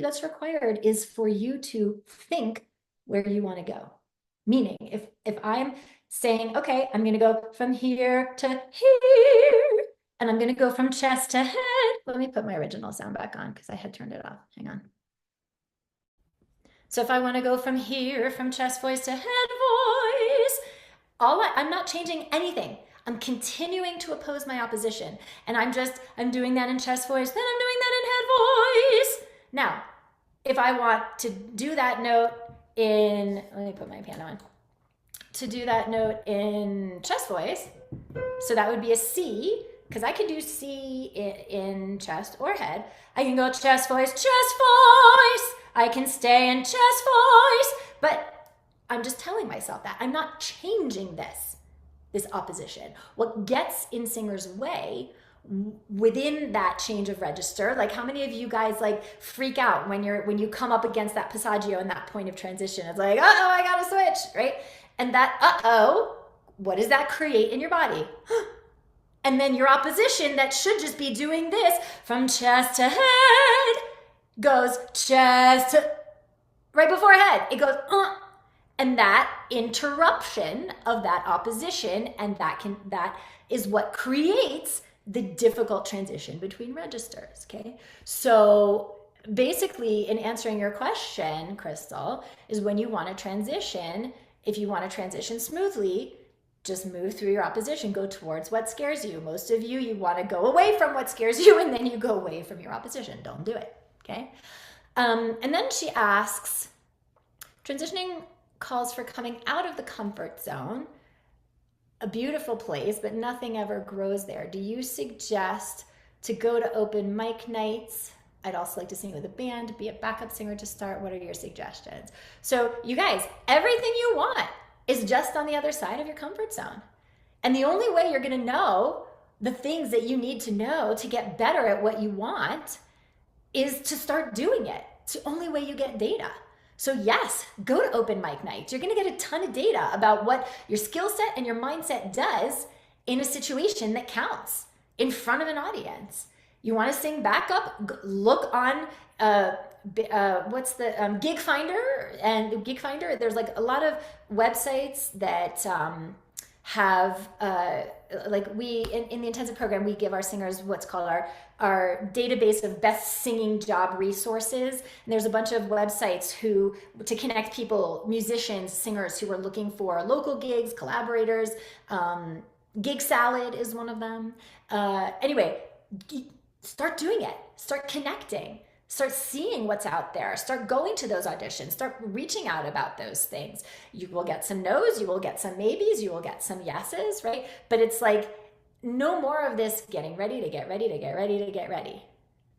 A: that's required is for you to think where you want to go. Meaning, if I'm saying, okay, I'm going to go from here to here, and I'm going to go from chest to head. Let me put my original sound back on because I had turned it off. Hang on. So if I want to go from here, from chest voice to head voice, I'm not changing anything. I'm continuing to oppose my opposition. And I'm doing that in chest voice, then I'm doing that in head voice. Now, if I want to do that note let me put my piano on. To do that note in chest voice, so that would be a C, because I can do C in chest or head. I can go chest voice, I can stay in chest voice, but I'm just telling myself that. I'm not changing this opposition. What gets in singer's way within that change of register, like how many of you guys like freak out when you come up against that passaggio and that point of transition? It's like, uh-oh, I gotta switch, right? And that what does that create in your body? And then your opposition that should just be doing this from chest to head goes chest to, right before head. It goes, and that interruption of that opposition, and that is what creates the difficult transition between registers, okay? So basically, in answering your question, Crystal, is when you want to transition, if you want to transition smoothly, just move through your opposition, go towards what scares you. Most of you want to go away from what scares you, and then you go away from your opposition. Don't do it, okay? And then she asks, transitioning calls for coming out of the comfort zone, a beautiful place, but nothing ever grows there. Do you suggest to go to open mic nights? I'd also like to sing with a band, be a backup singer to start. What are your suggestions? So you guys, everything you want is just on the other side of your comfort zone. And the only way you're going to know the things that you need to know to get better at what you want is to start doing it. It's the only way you get data. So yes, go to open mic nights. You're going to get a ton of data about what your skill set and your mindset does in a situation that counts in front of an audience. You want to sing backup? Look on what's the Gig Finder, and Gig Finder. There's like a lot of websites that have like we in the intensive program, we give our singers what's called our database of best singing job resources. And there's a bunch of websites to connect people, musicians, singers who are looking for local gigs, collaborators. Gig Salad is one of them. Anyway, start doing it. Start connecting. Start seeing what's out there. Start going to those auditions. Start reaching out about those things. You will get some no's, you will get some maybes, you will get some yeses, right? But it's like, no more of this getting ready to get ready to get ready to get ready,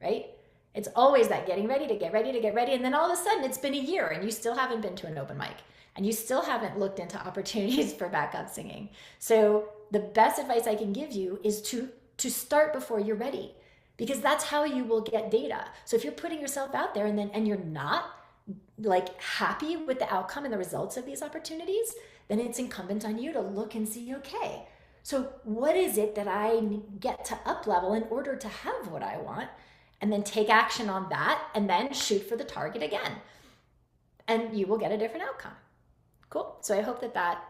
A: right? It's always that getting ready to get ready to get ready. And then all of a sudden it's been a year and you still haven't been to an open mic and you still haven't looked into opportunities for backup singing. So the best advice I can give you is to start before you're ready, because that's how you will get data. So if you're putting yourself out there and you're not like happy with the outcome and the results of these opportunities, then it's incumbent on you to look and see, okay, so what is it that I get to up level in order to have what I want? And then take action on that and then shoot for the target again. And you will get a different outcome. Cool. So I hope that that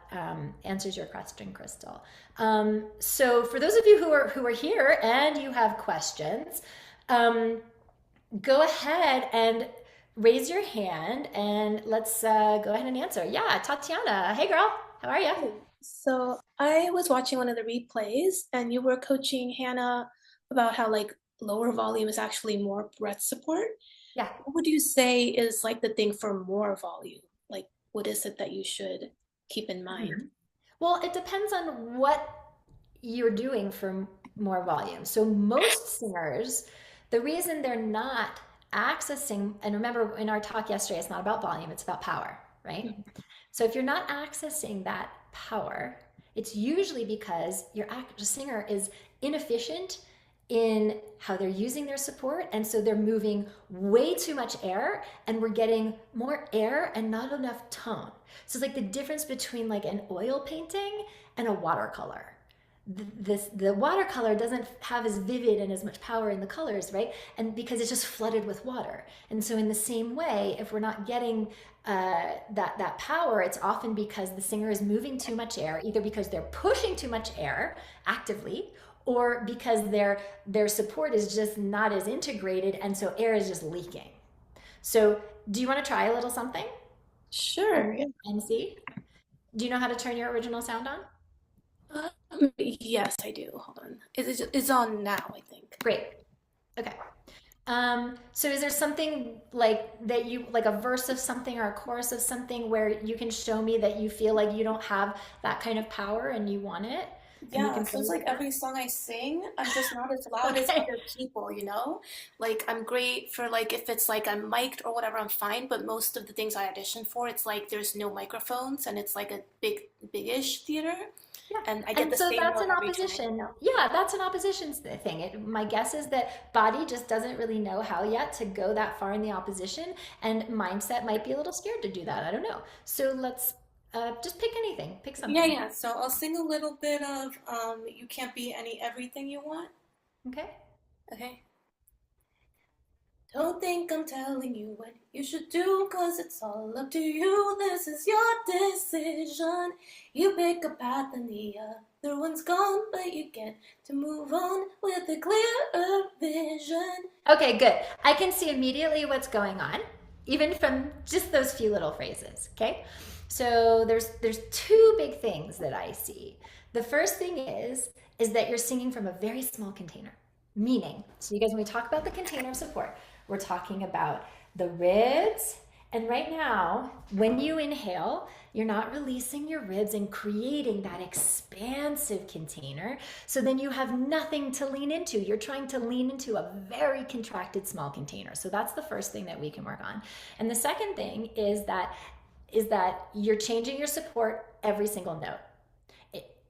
A: answers your question, Crystal. So for those of you who are here and you have questions, um, go ahead and raise your hand and let's go ahead and answer. Yeah, Tatiana. Hey, girl. How are you?
D: Hey, so I was watching one of the replays, and you were coaching Hannah about how like lower volume is actually more breath support.
A: Yeah.
D: What would you say is like the thing for more volume? Like, what is it that you should keep in mind?
A: Mhm. Well, it depends on what you're doing for more volume. So most singers, the reason they're not accessing, and remember in our talk yesterday, it's not about volume, it's about power, right?
D: Mhm.
A: So if you're not accessing that power, it's usually because the singer is inefficient in how they're using their support. And so they're moving way too much air and we're getting more air and not enough tone. So it's like the difference between like an oil painting and a watercolor. The watercolor doesn't have as vivid and as much power in the colors, right? And because it's just flooded with water. And so in the same way, if we're not getting that power, it's often because the singer is moving too much air, either because they're pushing too much air actively, or because their support is just not as integrated, and so air is just leaking. So, do you want to try a little something
D: Sure. Yeah.
A: and see? Do you know how to turn your original sound on?
D: Yes, I do. Hold on. It's on now, I think.
A: Great. Okay. So is there something like that you like a verse of something or a chorus of something where you can show me that you feel like you don't have that kind of power and you want it? And we
D: Yeah,
A: can
D: so
A: play
D: it's
A: with
D: like
A: that?
D: every song I sing, I'm just not as loud as
A: Okay.
D: other people, you know? Like I'm great for like if it's like I'm mic'd or whatever, I'm fine, but most of the things I audition for, it's like there's no microphones and it's like a big-ish theater
A: Yeah.
D: and I get
A: And
D: the
A: so
D: same
A: that's
D: note
A: an
D: every time, you
A: opposition.
D: know?
A: Yeah, that's an opposition thing. My guess is that body just doesn't really know how yet to go that far in the opposition, and mindset might be a little scared to do that. I don't know. So let's just pick anything, pick
D: Yeah,
A: something.
D: yeah. So I'll sing a little bit of You Can't Be Any Everything You Want.
A: Okay.
D: Okay. Don't think I'm telling you what you should do, 'cause it's all up to you. This is your decision. You pick a path and the other one's gone, but you get to move on with a clearer vision.
A: Okay, good. I can see immediately what's going on, even from just those few little phrases. Okay, so there's two big things that I see. The first thing is that you're singing from a very small container, meaning. So you guys, when we talk about the container of support, we're talking about the ribs. And right now, when you inhale, you're not releasing your ribs and creating that expansive container. So then you have nothing to lean into. You're trying to lean into a very contracted small container. So that's the first thing that we can work on. And the second thing is that you're changing your support every single note.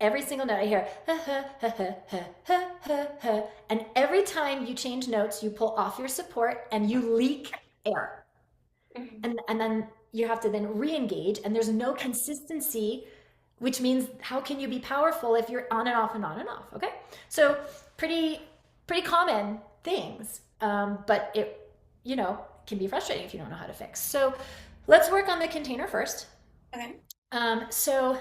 A: Every single note I hear, ha, ha, ha, ha, ha, ha, ha, ha. And every time you change notes, you pull off your support and you leak air.
D: Mhm.
A: And then you have to then re-engage, and there's no consistency, which means how can you be powerful if you're on and off and on and off? Okay, so pretty common things, but it can be frustrating if you don't know how to fix. So let's work on the container first.
D: Okay.
A: So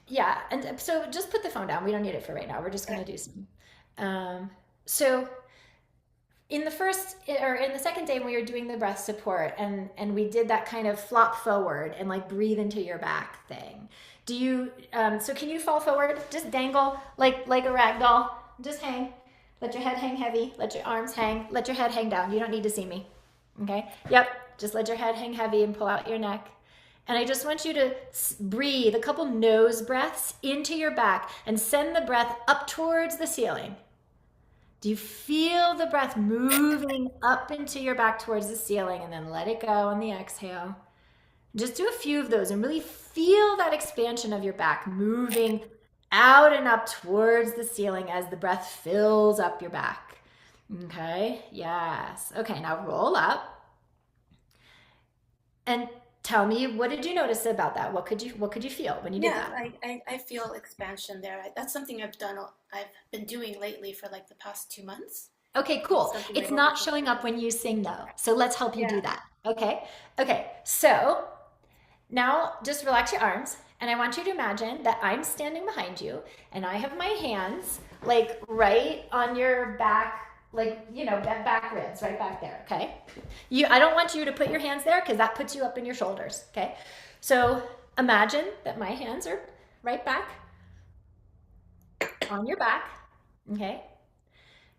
A: yeah, and so just put the phone down. We don't need it for right now. We're just
D: Okay.
A: gonna do some. So in the first or in the second day when we were doing the breath support and we did that kind of flop forward and like breathe into your back thing. Do you so can you fall forward? Just dangle like a rag doll. Just hang. Let your head hang heavy. Let your arms hang. Let your head hang down. You don't need to see me. Okay? Yep. Just let your head hang heavy and pull out your neck. And I just want you to breathe a couple nose breaths into your back and send the breath up towards the ceiling. Do you feel the breath moving up into your back towards the ceiling, and then let it go on the exhale? Just do a few of those and really feel that expansion of your back moving out and up towards the ceiling as the breath fills up your back. Okay, yes. Okay, now roll up and tell me, what did you notice about that? What could you feel when you did
D: Yeah,
A: that?
D: I feel expansion there. That's something I've been doing lately for like the past 2 months.
A: Okay,
D: It's
A: cool.
D: something I
A: It's
D: don't
A: not
D: do
A: showing up
D: often.
A: when you sing though. So let's help you do
D: Yeah.
A: that. Okay? Okay. So Now just relax your arms. And I want you to imagine that I'm standing behind you and I have my hands like right on your back, like, back ribs, right back there, okay? I don't want you to put your hands there because that puts you up in your shoulders, okay? So imagine that my hands are right back on your back, okay?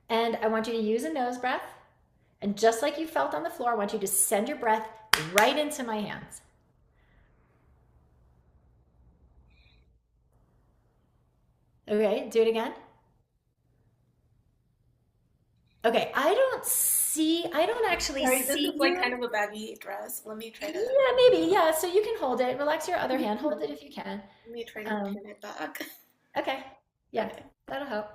A: And I want you to use a nose breath. And just like you felt on the floor, I want you to send your breath right into my hands. Okay, do it again. Okay, I don't actually
D: Sorry, this
A: see
D: is like
A: you.
D: kind of a baggy dress. Let me try to
A: Yeah, maybe. Yeah, so you can hold it. Relax your other hand. Hold it if you can.
D: pin it back.
A: Okay. Yeah,
D: Okay.
A: that'll help.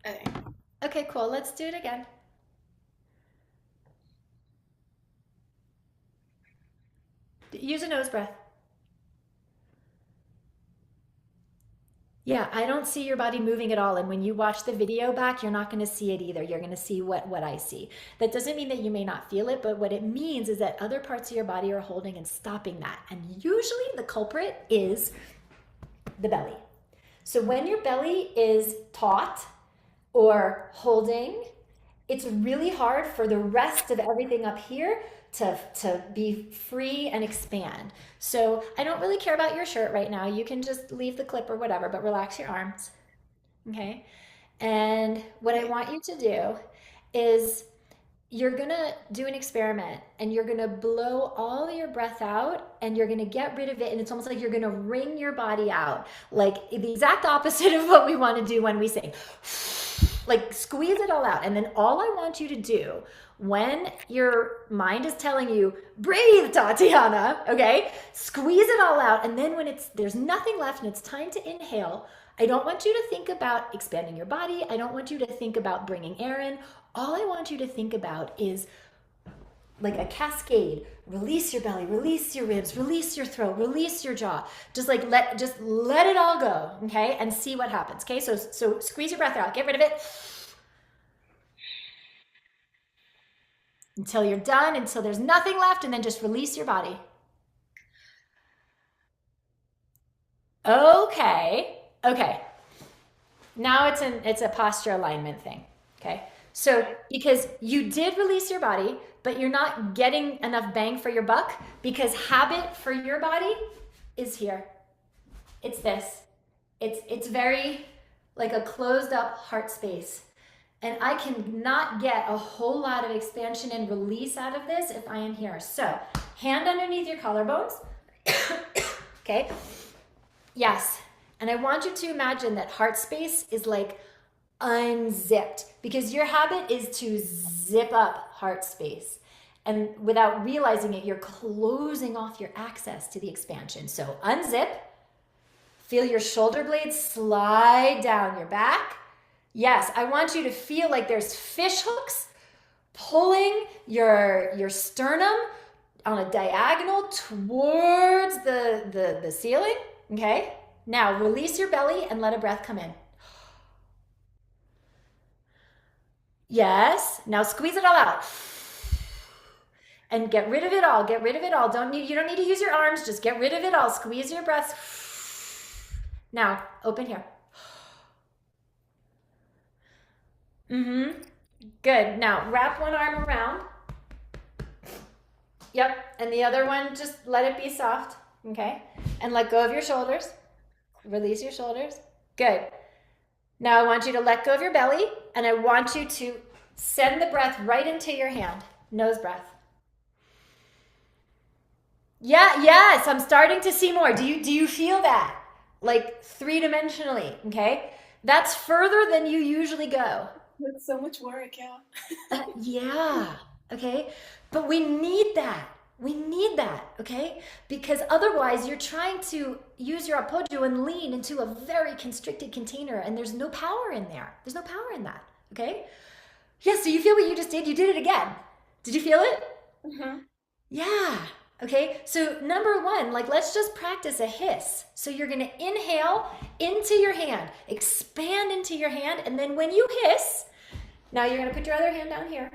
D: Okay.
A: Okay, cool. Let's do it again. Use a nose breath. Yeah, I don't see your body moving at all. And when you watch the video back, you're not going to see it either. You're going to see what I see. That doesn't mean that you may not feel it, but what it means is that other parts of your body are holding and stopping that. And usually the culprit is the belly. So when your belly is taut or holding, it's really hard for the rest of everything up here to be free and expand. So I don't really care about your shirt right now. You can just leave the clip or whatever, but relax your arms. Okay. And what I want you to do is you're going to do an experiment and you're going to blow all your breath out and you're going to get rid of it. And it's almost like you're going to wring your body out, like the exact opposite of what we want to do when we sing. Like squeeze it all out. And then all I want you to do when your mind is telling you, breathe, Tatiana, okay? Squeeze it all out. And then when there's nothing left and it's time to inhale, I don't want you to think about expanding your body. I don't want you to think about bringing air in. All I want you to think about is like a cascade. Release your belly, release your ribs, release your throat, release your jaw. Just let it all go, okay? And see what happens, okay? So squeeze your breath out, get rid of it. Until you're done, until there's nothing left, and then just release your body. Okay. Now it's a posture alignment thing, okay? So because you did release your body, but you're not getting enough bang for your buck because habit for your body is here. It's this. It's very like a closed up heart space. And I cannot get a whole lot of expansion and release out of this if I am here. So hand underneath your collarbones. Okay. Yes. And I want you to imagine that heart space is like unzipped because your habit is to zip up heart space. And without realizing it, you're closing off your access to the expansion. So unzip, feel your shoulder blades slide down your back. Yes, I want you to feel like there's fish hooks pulling your sternum on a diagonal towards the ceiling, okay? Now release your belly and let a breath come in. Yes, now squeeze it all out. And get rid of it all, get rid of it all. You don't need to use your arms, just get rid of it all. Squeeze your breath. Now, open here. Good. Now wrap one arm around. Yep. And the other one, just let it be soft. Okay. And let go of your shoulders. Release your shoulders. Good. Now I want you to let go of your belly and I want you to send the breath right into your hand. Nose breath. Yeah, yes, I'm starting to see more. Do you feel that? Like three-dimensionally, okay? That's further than you usually go.
D: It's so much work, yeah.
A: Yeah, okay? But we need that. We need that, okay? Because otherwise you're trying to use your apoggio and lean into a very constricted container and there's no power in there. There's no power in that, okay? Yeah, so you feel what you just did? You did it again. Did you feel it?
D: Mm-hmm.
A: Yeah. Okay, so number one, like let's just practice a hiss. So you're gonna inhale into your hand, expand into your hand, and then when you hiss, now you're gonna put your other hand down here.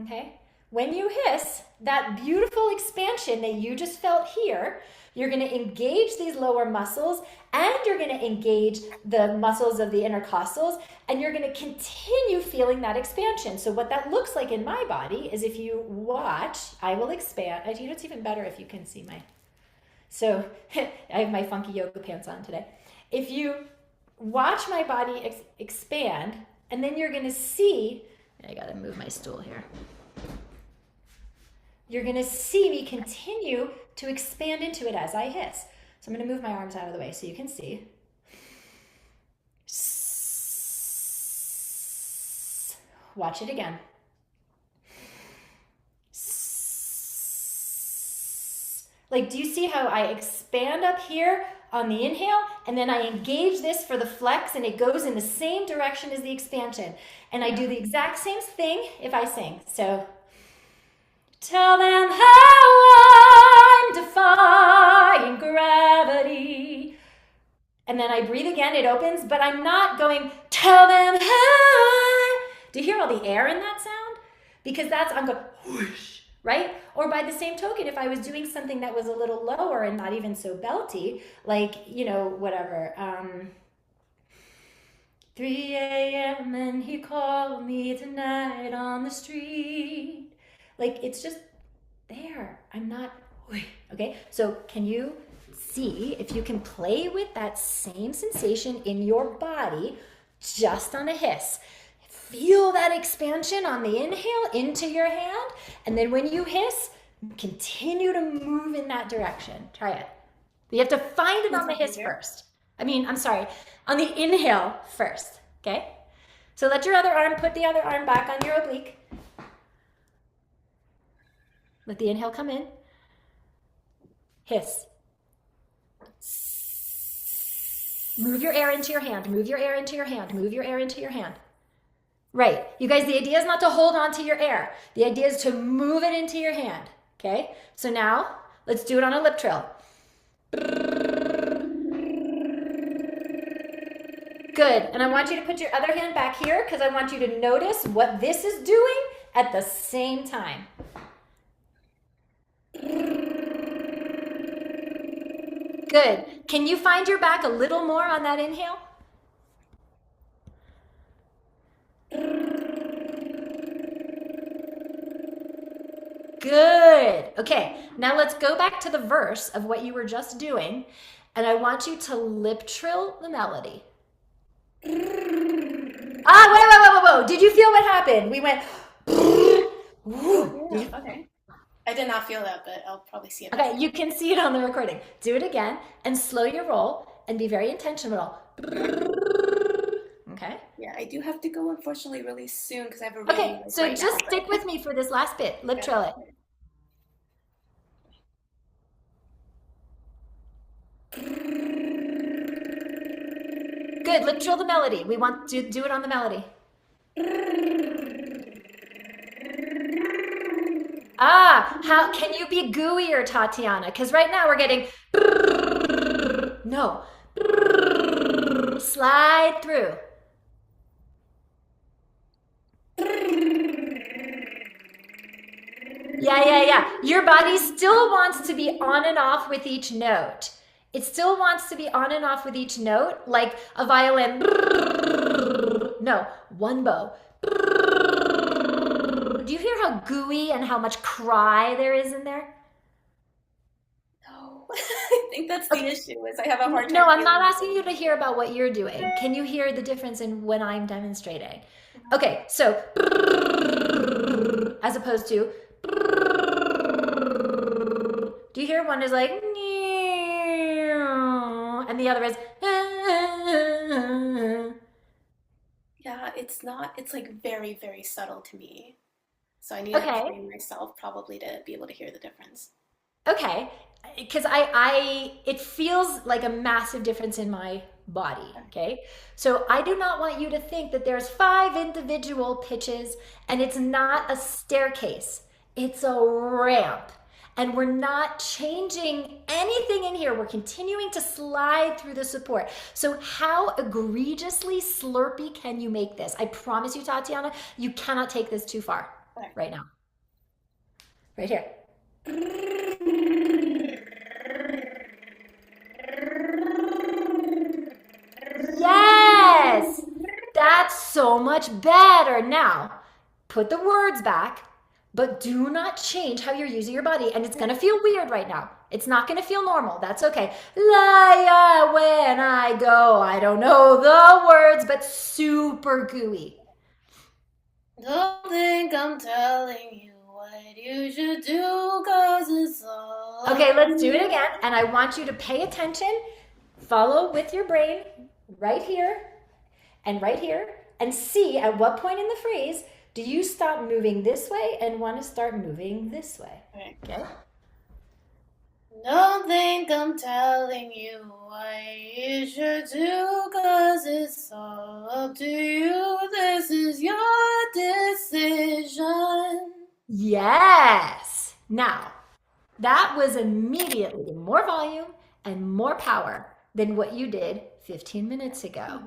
A: Okay, when you hiss, that beautiful expansion that you just felt here, you're going to engage these lower muscles and you're going to engage the muscles of the intercostals and you're going to continue feeling that expansion. So what that looks like in my body is if you watch, I will expand. You know, it's even better if you can see my, so I have my funky yoga pants on today. If you watch my body expand, and then you're going to see, I got to move my stool here. You're going to see me continue to expand into it as I hiss. So I'm going to move my arms out of the way so you can see. Watch it again. Like, do you see how I expand up here on the inhale and then I engage this for the flex and it goes in the same direction as the expansion. And I do the exact same thing if I sing. So, tell them how I'm defying gravity. And then I breathe again, it opens, but I'm not going, tell them how. Do you hear all the air in that sound? Because that's, I'm going, whoosh, right? Or by the same token, if I was doing something that was a little lower and not even so belty, like, you know, whatever, 3 a.m. and he called me tonight on the street. Like, it's just there. I'm not, okay? So can you see if you can play with that same sensation in your body just on a hiss? Feel that expansion on the inhale into your hand, and then when you hiss, continue to move in that direction. Try it. You have to find it on the hiss first. I'm sorry, on the inhale first, okay? So let your other arm, put the other arm back on your oblique. Let the inhale come in. Hiss. Move your air into your hand. Move your air into your hand. Move your air into your hand. Right. You guys, the idea is not to hold on to your air. The idea is to move it into your hand. Okay? So now, let's do it on a lip trill. Good. And I want you to put your other hand back here because I want you to notice what this is doing at the same time. Good. Can you find your back a little more on that inhale? Good. Okay, now let's go back to the verse of what you were just doing, and I want you to lip trill the melody. Whoa. Did you feel what happened? We went,
D: Yeah, okay. I did not feel that, but I'll probably see it.
A: Okay, you can see it on the recording. Do it again, and slow your roll, and be very intentional. Okay?
D: Yeah, I do have to go, unfortunately, really soon because I have a reading.
A: Okay, so
D: right
A: just
D: now,
A: stick with me for this last bit. Lip trill it. Good, lip trill the melody. We want to do it on the melody. How can you be gooier, Tatiana? Because right now we're getting no. Slide through. Yeah. Your body still wants to be on and off with each note. It still wants to be on and off with each note, like a violin. No, one bow. Do you hear how gooey and how much cry there is in there?
D: No, I think that's the issue. Is I have a hard time.
A: No, I'm not asking you to hear about what you're doing. Can you hear the difference in when I'm demonstrating? Okay, so as opposed to, do you hear one is like, and the other is,
D: yeah, it's not, it's like very, very subtle to me. So I need
A: Okay.
D: to train myself probably to be able to hear the difference.
A: okay, because it feels like a massive difference in my body, okay? So I do not want you to think that there's 5 individual pitches and it's not a staircase. It's a ramp. And we're not changing anything in here. We're continuing to slide through the support. So how egregiously slurpy can you make this? I promise you, Tatiana, you cannot take this too far
D: Okay.
A: right now. Right here. Yes! That's so much better. Now, put the words back, but do not change how you're using your body. And it's going to feel weird right now. It's not going to feel normal. That's okay. Laya, when I go, I don't know the words, but super gooey.
D: Don't think I'm telling you what you should do, cause it's all
A: Okay, let's do it again. And I want you to pay attention. Follow with your brain right here and see at what point in the phrase do you stop moving this way and want to start moving this way. Okay?
D: Don't think I'm telling you what you should do, cause it's all up to you. This is your decision.
A: Yes. Now, that was immediately more volume and more power than what you did 15 minutes ago.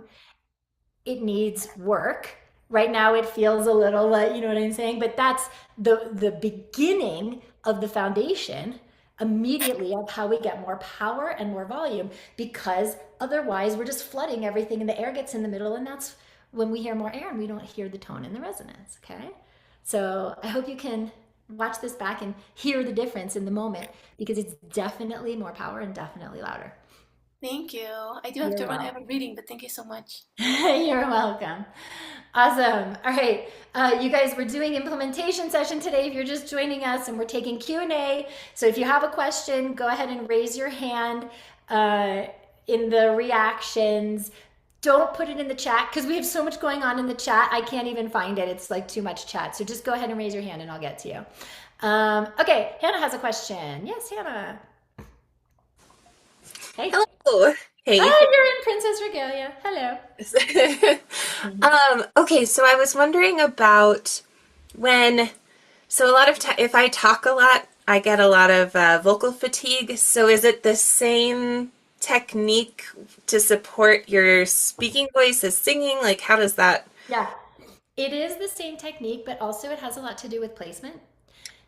A: It needs work. Right now it feels a little like, you know what I'm saying? But that's the beginning of the foundation immediately of how we get more power and more volume, because otherwise we're just flooding everything and the air gets in the middle, and that's when we hear more air and we don't hear the tone and the resonance, okay? So I hope you can watch this back and hear the difference in the moment, because it's definitely more power and definitely louder.
D: Thank you. I do have to run. I have a reading, but thank you so much.
A: You're welcome. Awesome. All right. You guys, we're doing implementation session today if you're just joining us, and we're taking Q&A. So if you have a question, go ahead and raise your hand in the reactions. Don't put it in the chat because we have so much going on in the chat. I can't even find it. It's like too much chat. So just go ahead and raise your hand and I'll get to you. Okay. Hannah has a question. Yes, Hannah. Hey.
E: Hello. Hey.
A: Oh, you're in Princess Regalia. Hello.
E: Okay, so I was wondering about so a lot of time, if I talk a lot, I get a lot of vocal fatigue. So is it the same technique to support your speaking voice as singing? Like, how does that?
A: Yeah, it is the same technique, but also it has a lot to do with placement.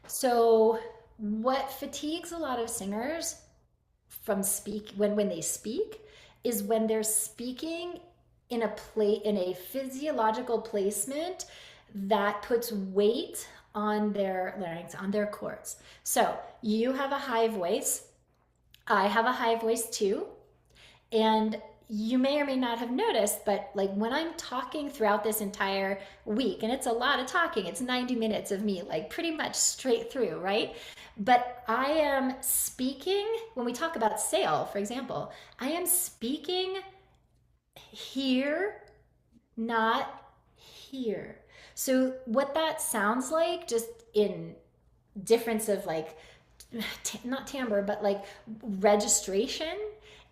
A: So what fatigues a lot of singers from when they speak is when they're speaking in a physiological placement that puts weight on their larynx, on their cords. So you have a high voice. I have a high voice too. And you may or may not have noticed, but like when I'm talking throughout this entire week, and it's a lot of talking, it's 90 minutes of me, like pretty much straight through, right? But I am speaking, when we talk about sail, for example, I am speaking here, not here. So what that sounds like, just in difference of like, not timbre, but like registration,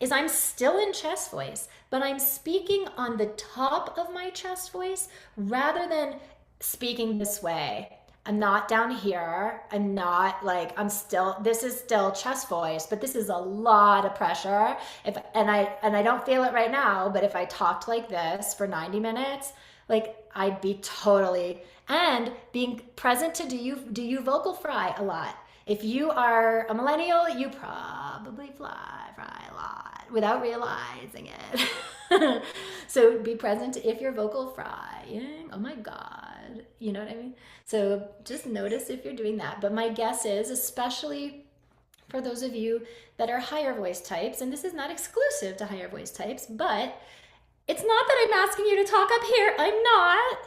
A: is I'm still in chest voice, but I'm speaking on the top of my chest voice rather than speaking this way. I'm not down here. I'm not like, this is still chest voice, but this is a lot of pressure. And I don't feel it right now, but if I talked like this for 90 minutes, like I'd be totally, and being present to do you vocal fry a lot. If you are a millennial, you probably fry a lot without realizing it. So be present if you're vocal frying. Oh my God. You know what I mean? So just notice if you're doing that. But my guess is, especially for those of you that are higher voice types, and this is not exclusive to higher voice types, but it's not that I'm asking you to talk up here. I'm not.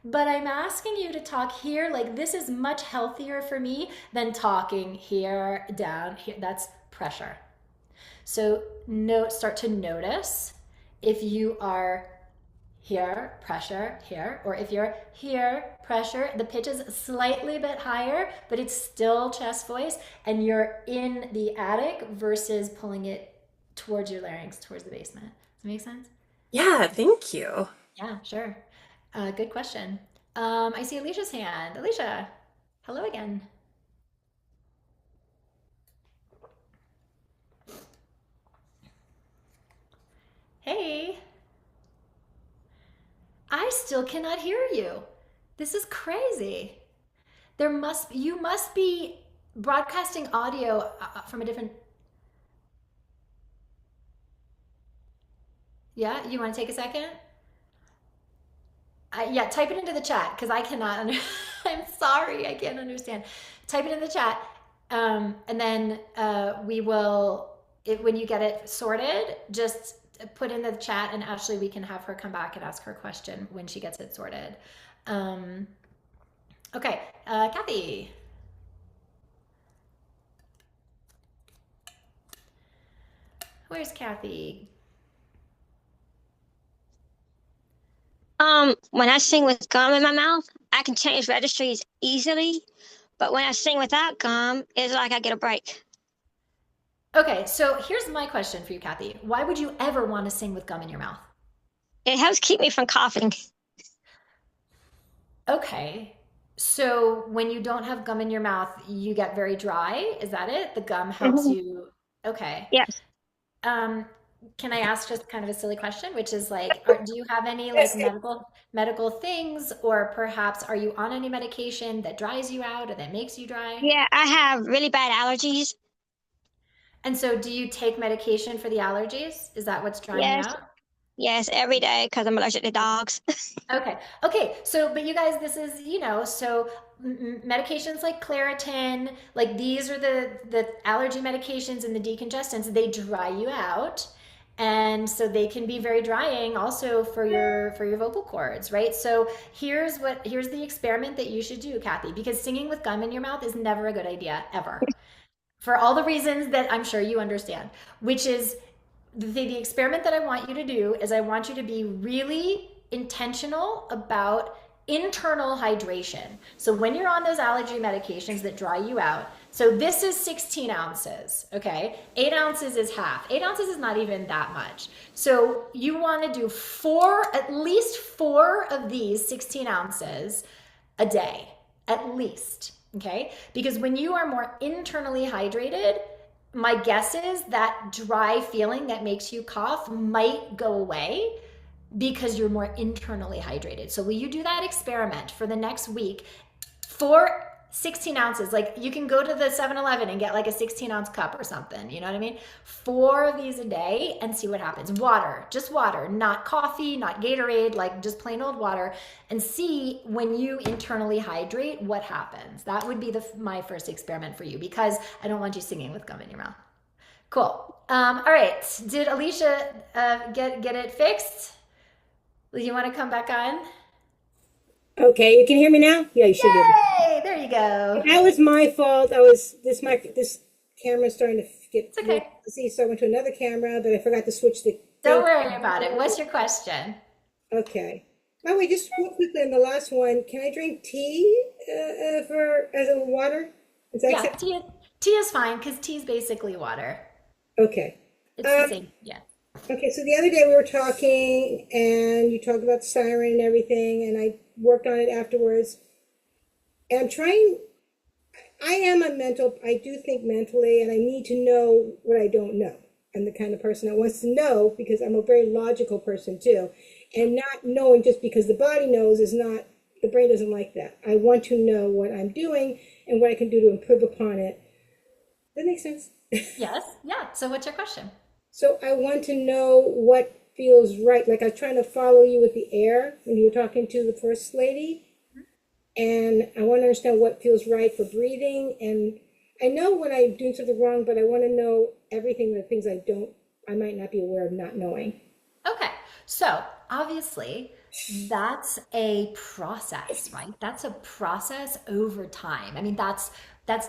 A: But I'm asking you to talk here. Like, this is much healthier for me than talking here, down here. That's pressure. So start to notice if you are here, pressure, here, or if you're here, pressure, the pitch is slightly a bit higher, but it's still chest voice, and you're in the attic versus pulling it towards your larynx, towards the basement. Does that make sense?
E: Yeah, thank you.
A: Yeah, sure. Good question. I see Alicia's hand. Alicia, hello again. Hey. I still cannot hear you. This is crazy. You must be broadcasting audio from a different. Yeah, you want to take a second? Yeah, type it into the chat because I cannot. I'm sorry, I can't understand. Type it in the chat, and then we will. When you get it sorted, just put in the chat, and actually we can have her come back and ask her question when she gets it sorted. Okay, Kathy. Where's Kathy?
F: When I sing with gum in my mouth, I can change registries easily, but when I sing without gum, it's like I get a break.
A: Okay, so here's my question for you, Kathy. Why would you ever want to sing with gum in your mouth?
F: It helps keep me from coughing.
A: Okay, so when you don't have gum in your mouth, you get very dry. Is that it? The gum helps
F: Mhm.
A: you. Okay.
F: Yes.
A: Um, can I ask just kind of a silly question, which is like, do you have any like medical things, or perhaps are you on any medication that dries you out or that makes you dry?
F: Yeah, I have really bad allergies.
A: And so, do you take medication for the allergies? Is that what's drying you
F: Yes,
A: out?
F: yes, every day because I'm allergic to dogs.
A: Okay. Okay. So, but you guys, this is, so medications like Claritin, like these are the allergy medications and the decongestants, they dry you out. And so they can be very drying also for your vocal cords, right? So here's the experiment that you should do, Kathy, because singing with gum in your mouth is never a good idea ever. For all the reasons that I'm sure you understand, which is the experiment that I want you to do is I want you to be really intentional about internal hydration. So when you're on those allergy medications that dry you out, so this is 16 ounces, okay? 8 ounces is half. 8 ounces is not even that much. So you want to do at least four of these 16 ounces a day, at least, okay? Because when you are more internally hydrated, my guess is that dry feeling that makes you cough might go away because you're more internally hydrated. So will you do that experiment for the next week for 16 ounces? Like you can go to the 7-Eleven and get like a 16-ounce cup or something, you know what I mean? 4 of these a day and see what happens. Water, just water, not coffee, not Gatorade, like just plain old water, and see when you internally hydrate what happens. That would be my first experiment for you because I don't want you singing with gum in your mouth. Cool. All right. Did Alicia get it fixed? Do you want to come back on?
G: Okay, you can hear me now? Yeah, you should be able
A: Yay! There you go.
G: to. That was my fault. This camera's starting to get
A: It's okay.
G: see, so I went to another camera, but I forgot to switch the
A: Don't
G: thing.
A: worry about it. What's your question?
G: Okay. By the way, just real quickly on the last one, can I drink tea as a water? Is that
A: Yeah,
G: acceptable?
A: tea is fine because tea is basically water.
G: Okay.
A: It's the same. Yeah.
G: Okay, so the other day we were talking and you talked about the siren and everything, and I worked on it afterwards. And I do think mentally, and I need to know what I don't know. I'm the kind of person that wants to know because I'm a very logical person too. And not knowing just because the body knows the brain doesn't like that. I want to know what I'm doing and what I can do to improve upon it. That makes sense?
A: Yes. Yeah. So what's your question?
G: So I want to know what feels right. Like I was trying to follow you with the air when you were talking to the first lady. And I want to understand what feels right for breathing. And I know when I'm doing something wrong, but I want to know everything, the things I might not be aware of not knowing.
A: Okay. So obviously that's a process, right? That's a process over time. I mean, that's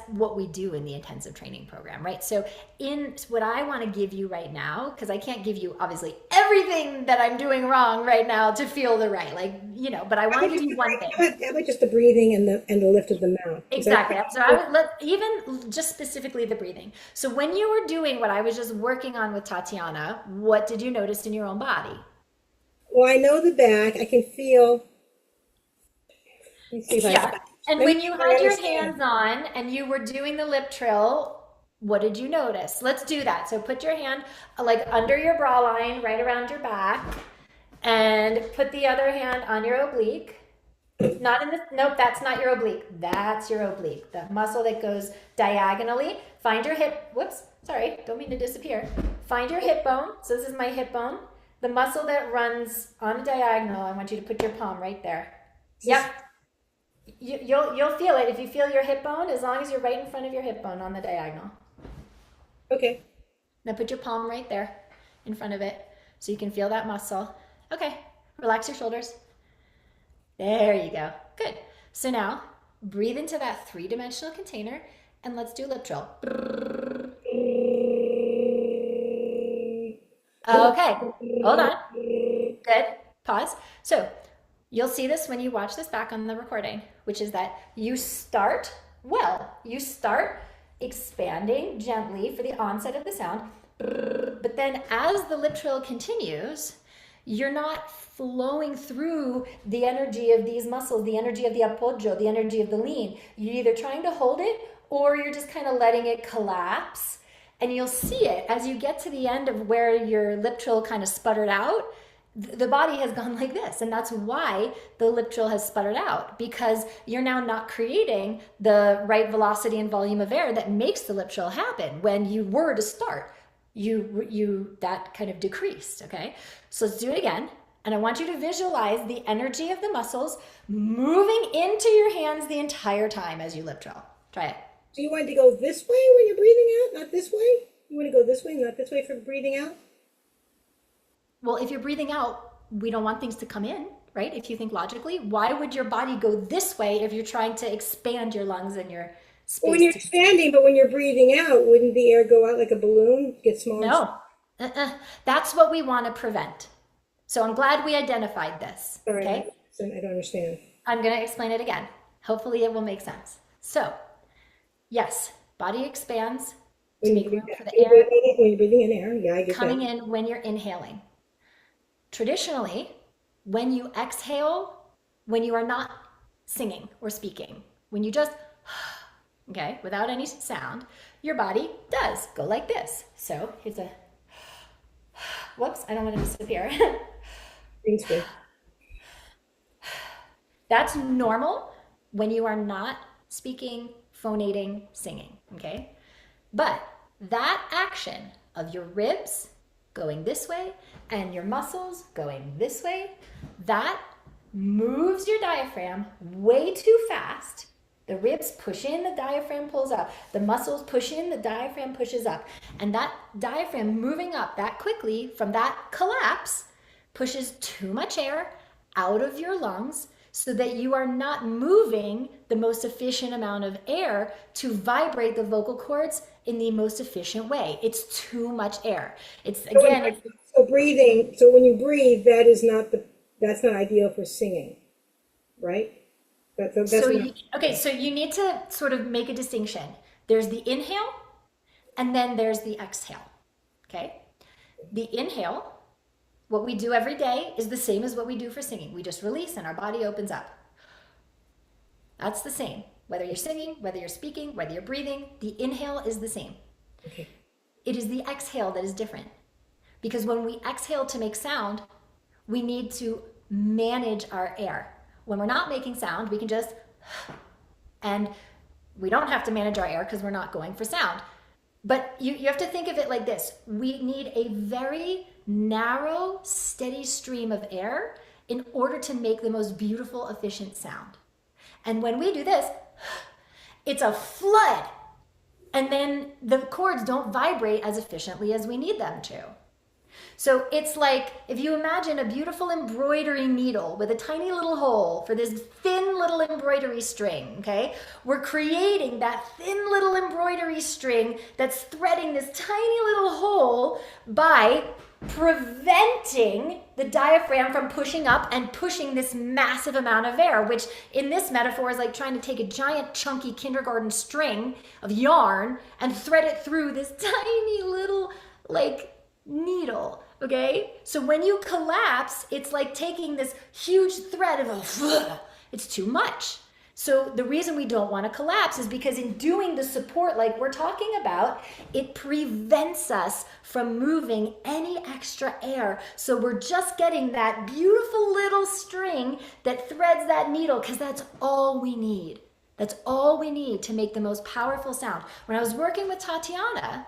A: what we do in the intensive training program, right? So in what I want to give you right now, because I can't give you obviously everything that I'm doing wrong right now to feel the right, but I want to give you one thing.
G: How about just the breathing and the lift of the mouth?
A: Exactly. So I would even just specifically the breathing. So when you were doing what I was just working on with Tatiana, what did you notice in your own body?
G: Well, I know the back. I can feel. Let me see if
A: Yeah. And
G: let
A: when
G: me
A: you
G: see if I
A: had your
G: understand.
A: hands on and you were doing the lip trill, what did you notice? Let's do that. So put your hand like under your bra line, right around your back, and put the other hand on your oblique. Not in the, nope, that's not your oblique. That's your oblique. The muscle that goes diagonally. Find your hip, whoops, sorry, don't mean to disappear. Find your hip bone. So this is my hip bone. The muscle that runs on a diagonal, I want you to put your palm right there. Yep. You'll feel it if you feel your hip bone, as long as you're right in front of your hip bone on the diagonal.
G: Okay.
A: Now put your palm right there in front of it so you can feel that muscle. Okay, relax your shoulders. There you go. Good. So now breathe into that three-dimensional container and let's do lip trill. Okay, hold on. Good. Pause. So you'll see this when you watch this back on the recording, which is that you start expanding gently for the onset of the sound, but then as the lip trill continues, you're not flowing through the energy of these muscles, the energy of the appoggio, the energy of the lean. You're either trying to hold it or you're just kind of letting it collapse. And you'll see it as you get to the end of where your lip trill kind of sputtered out. The body has gone like this, and that's why the lip trill has sputtered out, because you're now not creating the right velocity and volume of air that makes the lip trill happen. When you were to start, you that kind of decreased. Okay, so let's do it again, and I want you to visualize the energy of the muscles moving into your hands the entire time as you lip trill. Try it.
G: So you want to go this way when you're breathing out, not this way? You want to go this way, not this way for breathing out?
A: Well, if you're breathing out, we don't want things to come in, right? If you think logically, why would your body go this way if you're trying to expand your lungs and your space?
G: Well, when you're expanding, but when you're breathing out, wouldn't the air go out like a balloon, get smaller?
A: No, that's what we want to prevent. So I'm glad we identified this,
G: Sorry,
A: okay?
G: I don't understand.
A: I'm going to explain it again. Hopefully it will make sense. So, yes, body expands to make room for the air.
G: When you're breathing in air, yeah, I get
A: coming
G: that.
A: in when you're inhaling. Traditionally, when you exhale, when you are not singing or speaking, when you just, okay, without any sound, your body does go like this. So it's a, whoops, I don't want to disappear.
G: Thanks, good.
A: That's normal when you are not speaking, phonating, singing, okay? But that action of your ribs going this way and your muscles going this way, that moves your diaphragm way too fast. The ribs push in, the diaphragm pulls up. The muscles push in, the diaphragm pushes up. And that diaphragm moving up that quickly from that collapse pushes too much air out of your lungs so that you are not moving the most efficient amount of air to vibrate the vocal cords in the most efficient way. It's too much air. It's again,
G: so breathing. So when you breathe, that's not ideal for singing, right?
A: So you need to sort of make a distinction. There's the inhale, and then there's the exhale. Okay, the inhale, what we do every day, is the same as what we do for singing. We just release, and our body opens up. That's the same. Whether you're singing, whether you're speaking, whether you're breathing, the inhale is the same.
G: Okay.
A: It is the exhale that is different. Because when we exhale to make sound, we need to manage our air. When we're not making sound, we can just, and we don't have to manage our air because we're not going for sound. But you have to think of it like this. We need a very narrow, steady stream of air in order to make the most beautiful, efficient sound. And when we do this, it's a flood. And then the cords don't vibrate as efficiently as we need them to. So it's like if you imagine a beautiful embroidery needle with a tiny little hole for this thin little embroidery string, okay? We're creating that thin little embroidery string that's threading this tiny little hole by preventing the diaphragm from pushing up and pushing this massive amount of air, which in this metaphor is like trying to take a giant chunky kindergarten string of yarn and thread it through this tiny little needle, okay? So when you collapse, it's like taking this huge thread of it's too much. So the reason we don't want to collapse is because in doing the support like we're talking about, it prevents us from moving any extra air. So we're just getting that beautiful little string that threads that needle, because that's all we need. That's all we need to make the most powerful sound. When I was working with Tatiana,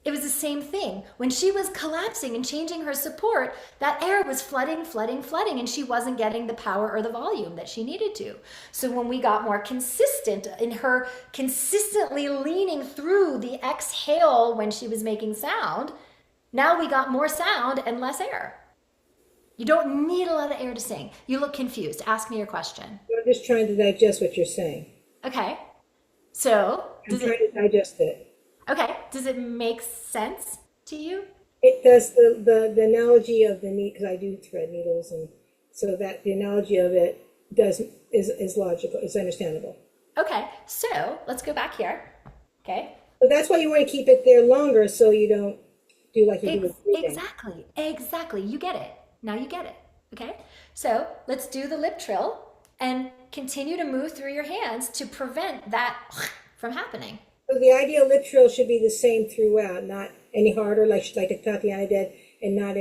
A: it was the same thing. When she was collapsing and changing her support, that air was flooding, and she wasn't getting the power or the volume that she needed to. So when we got more consistent in her consistently leaning through the exhale when she was making sound, now we got more sound and less air. You don't need a lot of air to sing. You look confused. Ask me your question.
G: I'm just trying to digest what you're saying.
A: Okay. So,
G: I'm trying to digest it.
A: Okay, does it make sense to you?
G: It does. The analogy of the needle, because I do thread needles, and so that the analogy of it is logical. It's understandable.
A: Okay, so let's go back here. Okay.
G: But that's why you want to keep it there longer, so you don't do like you do with breathing.
A: Exactly. You get it. Now you get it. Okay. So let's do the lip trill and continue to move through your hands to prevent that from happening.
G: So the ideal lip trill should be the same throughout, not any harder like Tatiana did, and not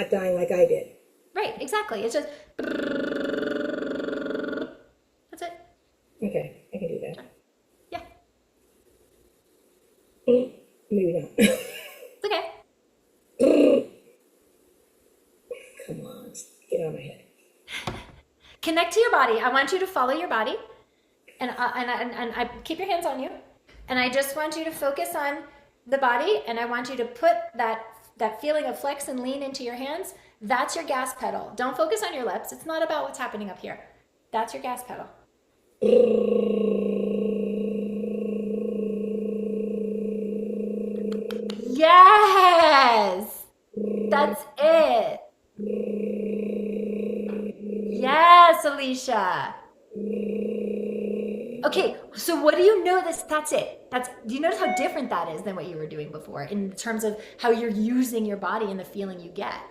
G: dying like I did.
A: Right, exactly. It's just that's it.
G: Okay, I can do that.
A: Yeah.
G: Maybe not.
A: It's okay.
G: Come on, get out of my head.
A: Connect to your body. I want you to follow your body, and I keep your hands on you. And I just want you to focus on the body, and I want you to put that feeling of flex and lean into your hands. That's your gas pedal. Don't focus on your lips. It's not about what's happening up here. That's your gas pedal. Yes! That's it. Yes, Alicia. Okay, so what do you notice? That's it. Do you notice how different that is than what you were doing before in terms of how you're using your body and the feeling you get?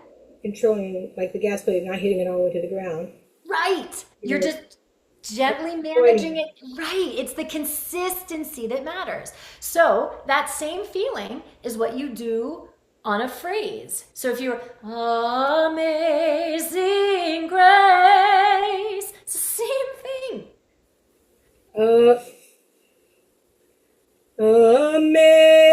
G: Controlling, like the gas pedal, not hitting it all the way to the ground.
A: Right. You're just gently managing it. Right. It's the consistency that matters. So that same feeling is what you do on a phrase. So if you're amazing grace, it's the same thing.
G: Amazing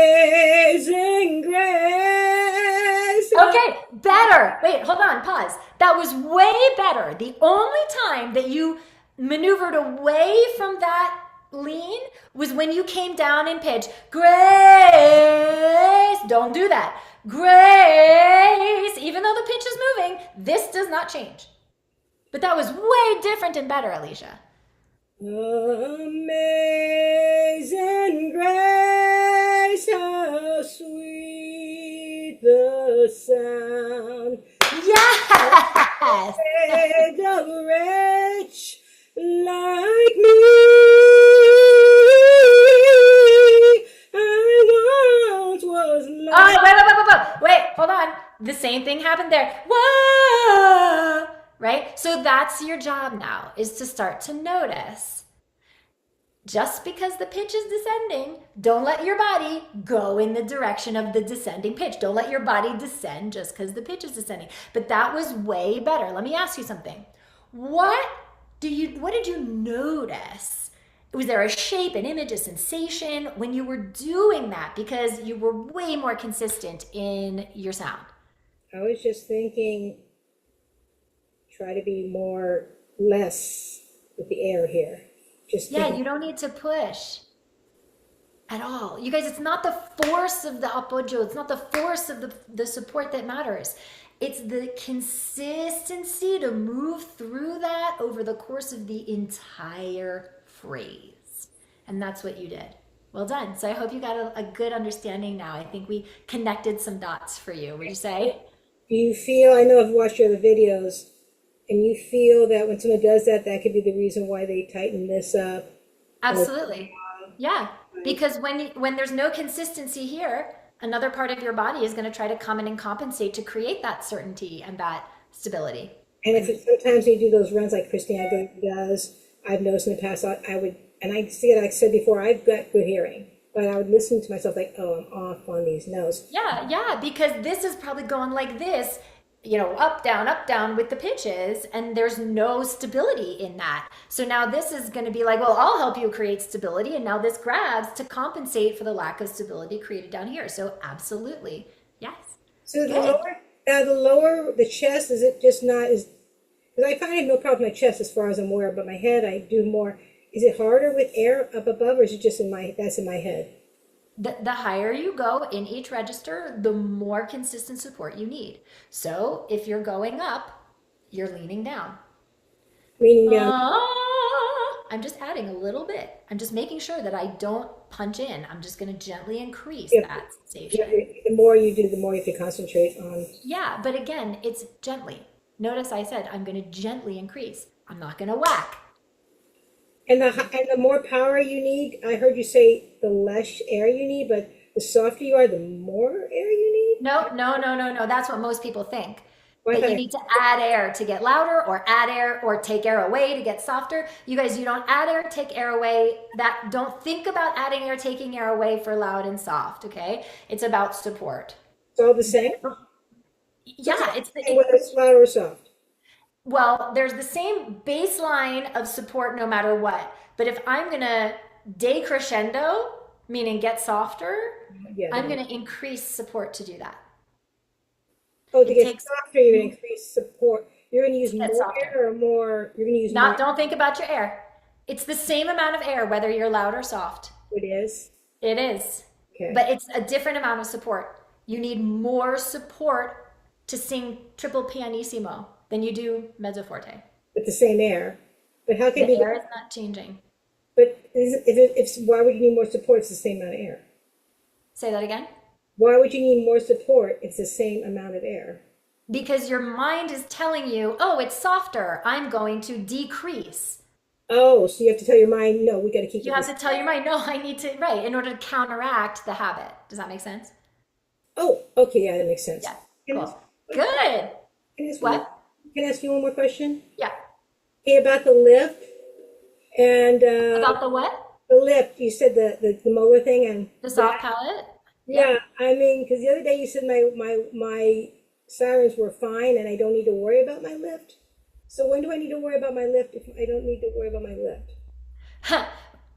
G: grace.
A: Okay, better. Wait, hold on, pause. That was way better. The only time that you maneuvered away from that lean was when you came down in pitch. Grace. Don't do that. Grace. Even though the pitch is moving, this does not change. But that was way different and better, Alicia.
G: Amazing grace, how sweet the sound.
A: Yes!
G: Saved a wretch like me. I once was lost.
A: Oh, wait, hold on. The same thing happened there. Whoa! Right? So that's your job now, is to start to notice. Just because the pitch is descending, don't let your body go in the direction of the descending pitch. Don't let your body descend just because the pitch is descending. But that was way better. Let me ask you something. What did you notice? Was there a shape, an image, a sensation when you were doing that? Because you were way more consistent in your sound.
G: I was just thinking, try to be less with the air here.
A: Yeah, you don't need to push at all. You guys, it's not the force of the apoyo. It's not the force of the support that matters. It's the consistency to move through that over the course of the entire phrase. And that's what you did. Well done. So I hope you got a good understanding now. I think we connected some dots for you. Would you say?
G: Do you feel, I know I've watched your other videos, and you feel that when someone does that, that could be the reason why they tighten this up?
A: Absolutely. Yeah. Because when there's no consistency here, another part of your body is going to try to come in and compensate to create that certainty and that stability.
G: And if sometimes you do those runs like Christina does, I've noticed in the past, I would, and I see it, like I said before, I've got good hearing, but I would listen to myself like, oh, I'm off on these notes.
A: Yeah, because this is probably going like this, up, down with the pitches, and there's no stability in that. So now this is going to be like, well, I'll help you create stability. And now this grabs to compensate for the lack of stability created down here. So absolutely. Yes.
G: So
A: Good.
G: the chest, is it just not as, because I find I have no problem with my chest as far as I'm aware, but my head, I do more. Is it harder with air up above, or is it just that's in my head?
A: The higher you go in each register, the more consistent support you need. So if you're going up, you're leaning down.
G: Leaning down.
A: I'm just adding a little bit. I'm just making sure that I don't punch in. I'm just going to gently increase that sensation.
G: The more you do, the more you have to concentrate on.
A: Yeah, but again, it's gently. Notice I said I'm going to gently increase. I'm not going to whack.
G: And the more power you need, I heard you say the less air you need, but the softer you are, the more air you need?
A: No. That's what most people think.
G: Why
A: That you need to add air to get louder, or add air or take air away to get softer. You guys, you don't add air, take air away. Don't think about adding air, taking air away for loud and soft, okay? It's about support.
G: It's all the same?
A: Yeah,
G: Whether it's loud or soft.
A: Well, there's the same baseline of support no matter what. But if I'm going to decrescendo, meaning get softer, I'm going to increase support to do that.
G: Oh, to get softer, you're going to increase support. You're going to use more
A: softer.
G: air or more, you're going to use more.
A: Don't think about your air. It's the same amount of air, whether you're loud or soft.
G: It is?
A: It is.
G: Okay.
A: But it's a different amount of support. You need more support to sing triple pianissimo than you do mezzo forte.
G: With the same air. But how can
A: The
G: it be?
A: air is not changing.
G: But why would you need more support if it's the same amount of air?
A: Say that again.
G: Why would you need more support if it's the same amount of air?
A: Because your mind is telling you, oh, it's softer. I'm going to decrease.
G: Oh, so you have to tell your mind, no, we got to keep it.
A: You have to tell your mind, no, I need to, right, in order to counteract the habit. Does that make sense?
G: Oh, okay, yeah, that makes sense.
A: Yeah, cool. Good. What?
G: Can I ask you one more question?
A: Yeah.
G: Okay, about the lift and
A: about the what?
G: The lift. You said the molar thing and
A: the soft palate.
G: Yeah, I mean, because the other day you said my sirens were fine and I don't need to worry about my lift. So when do I need to worry about my lift if I don't need to worry about my lift?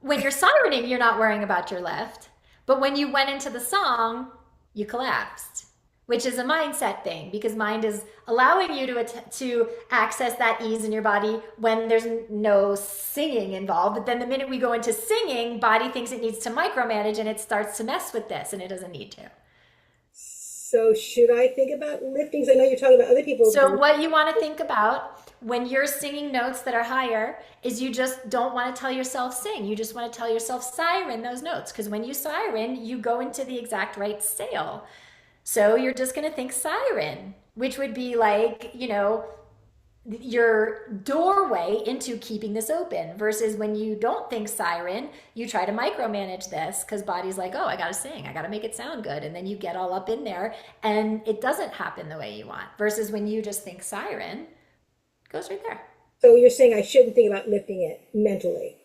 A: When you're sirening, you're not worrying about your lift. But when you went into the song, you collapsed, which is a mindset thing, because mind is allowing you to access that ease in your body when there's no singing involved. But then the minute we go into singing, body thinks it needs to micromanage and it starts to mess with this, and it doesn't need to.
G: So should I think about lifting? I know you're talking about other people.
A: So what you want to think about when you're singing notes that are higher is you just don't want to tell yourself sing. You just want to tell yourself siren those notes, because when you siren, you go into the exact right scale. So you're just going to think siren, which would be like, your doorway into keeping this open, versus when you don't think siren, you try to micromanage this because body's like, oh, I got to sing. I got to make it sound good. And then you get all up in there and it doesn't happen the way you want, versus when you just think siren, it goes right there.
G: So you're saying I shouldn't think about lifting it mentally?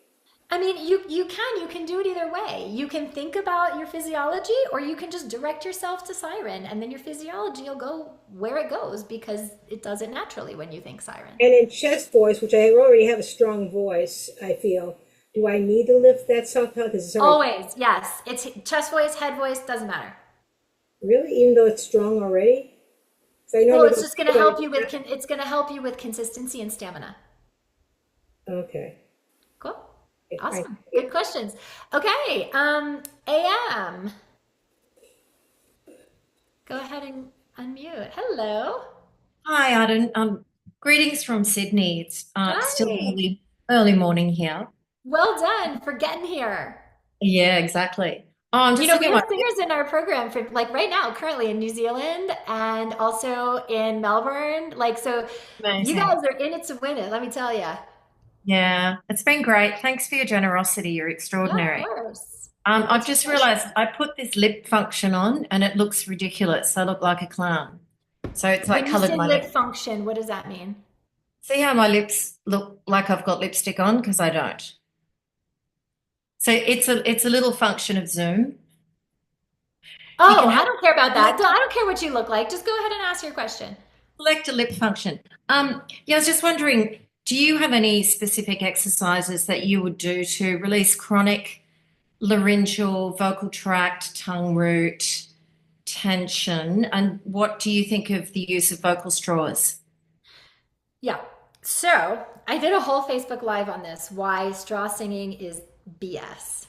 A: I mean, you can do it either way. You can think about your physiology, or you can just direct yourself to siren, and then your physiology will go where it goes because it does it naturally when you think siren.
G: And in chest voice, which I already have a strong voice, I feel, do I need to lift that soft palate?
A: Always, yes. It's chest voice, head voice, doesn't matter.
G: Really, even though it's strong already? I know
A: it's just going to help you with it's going to help you with consistency and stamina.
G: Okay.
A: Cool. Awesome. Good questions. Okay. AM. Go ahead and unmute. Hello.
H: Hi, Arden. Greetings from Sydney. It's still early morning here.
A: Well done for getting here.
H: Yeah, exactly.
A: We have singers in our program from right now, currently in New Zealand and also in Melbourne.
H: Amazing.
A: You guys are in it to win it, let me tell you.
H: Yeah, it's been great. Thanks for your generosity. You're extraordinary.
A: Yeah, of course.
H: I've just realized I put this lip function on and it looks ridiculous. I look like a clown. So it's
A: When
H: colored
A: you say
H: my
A: lip
H: lip.
A: function, what does that mean?
H: See how my lips look like I've got lipstick on? Because I don't. So it's a little function of Zoom. You
A: Oh,
H: can
A: I
H: have
A: don't care about that.
H: select,
A: I don't care what you look like. Just go ahead and ask your question.
H: select a lip function. Yeah, I was just wondering, do you have any specific exercises that you would do to release chronic laryngeal, vocal tract, tongue root tension? And what do you think of the use of vocal straws?
A: Yeah. So I did a whole Facebook Live on this, why straw singing is BS.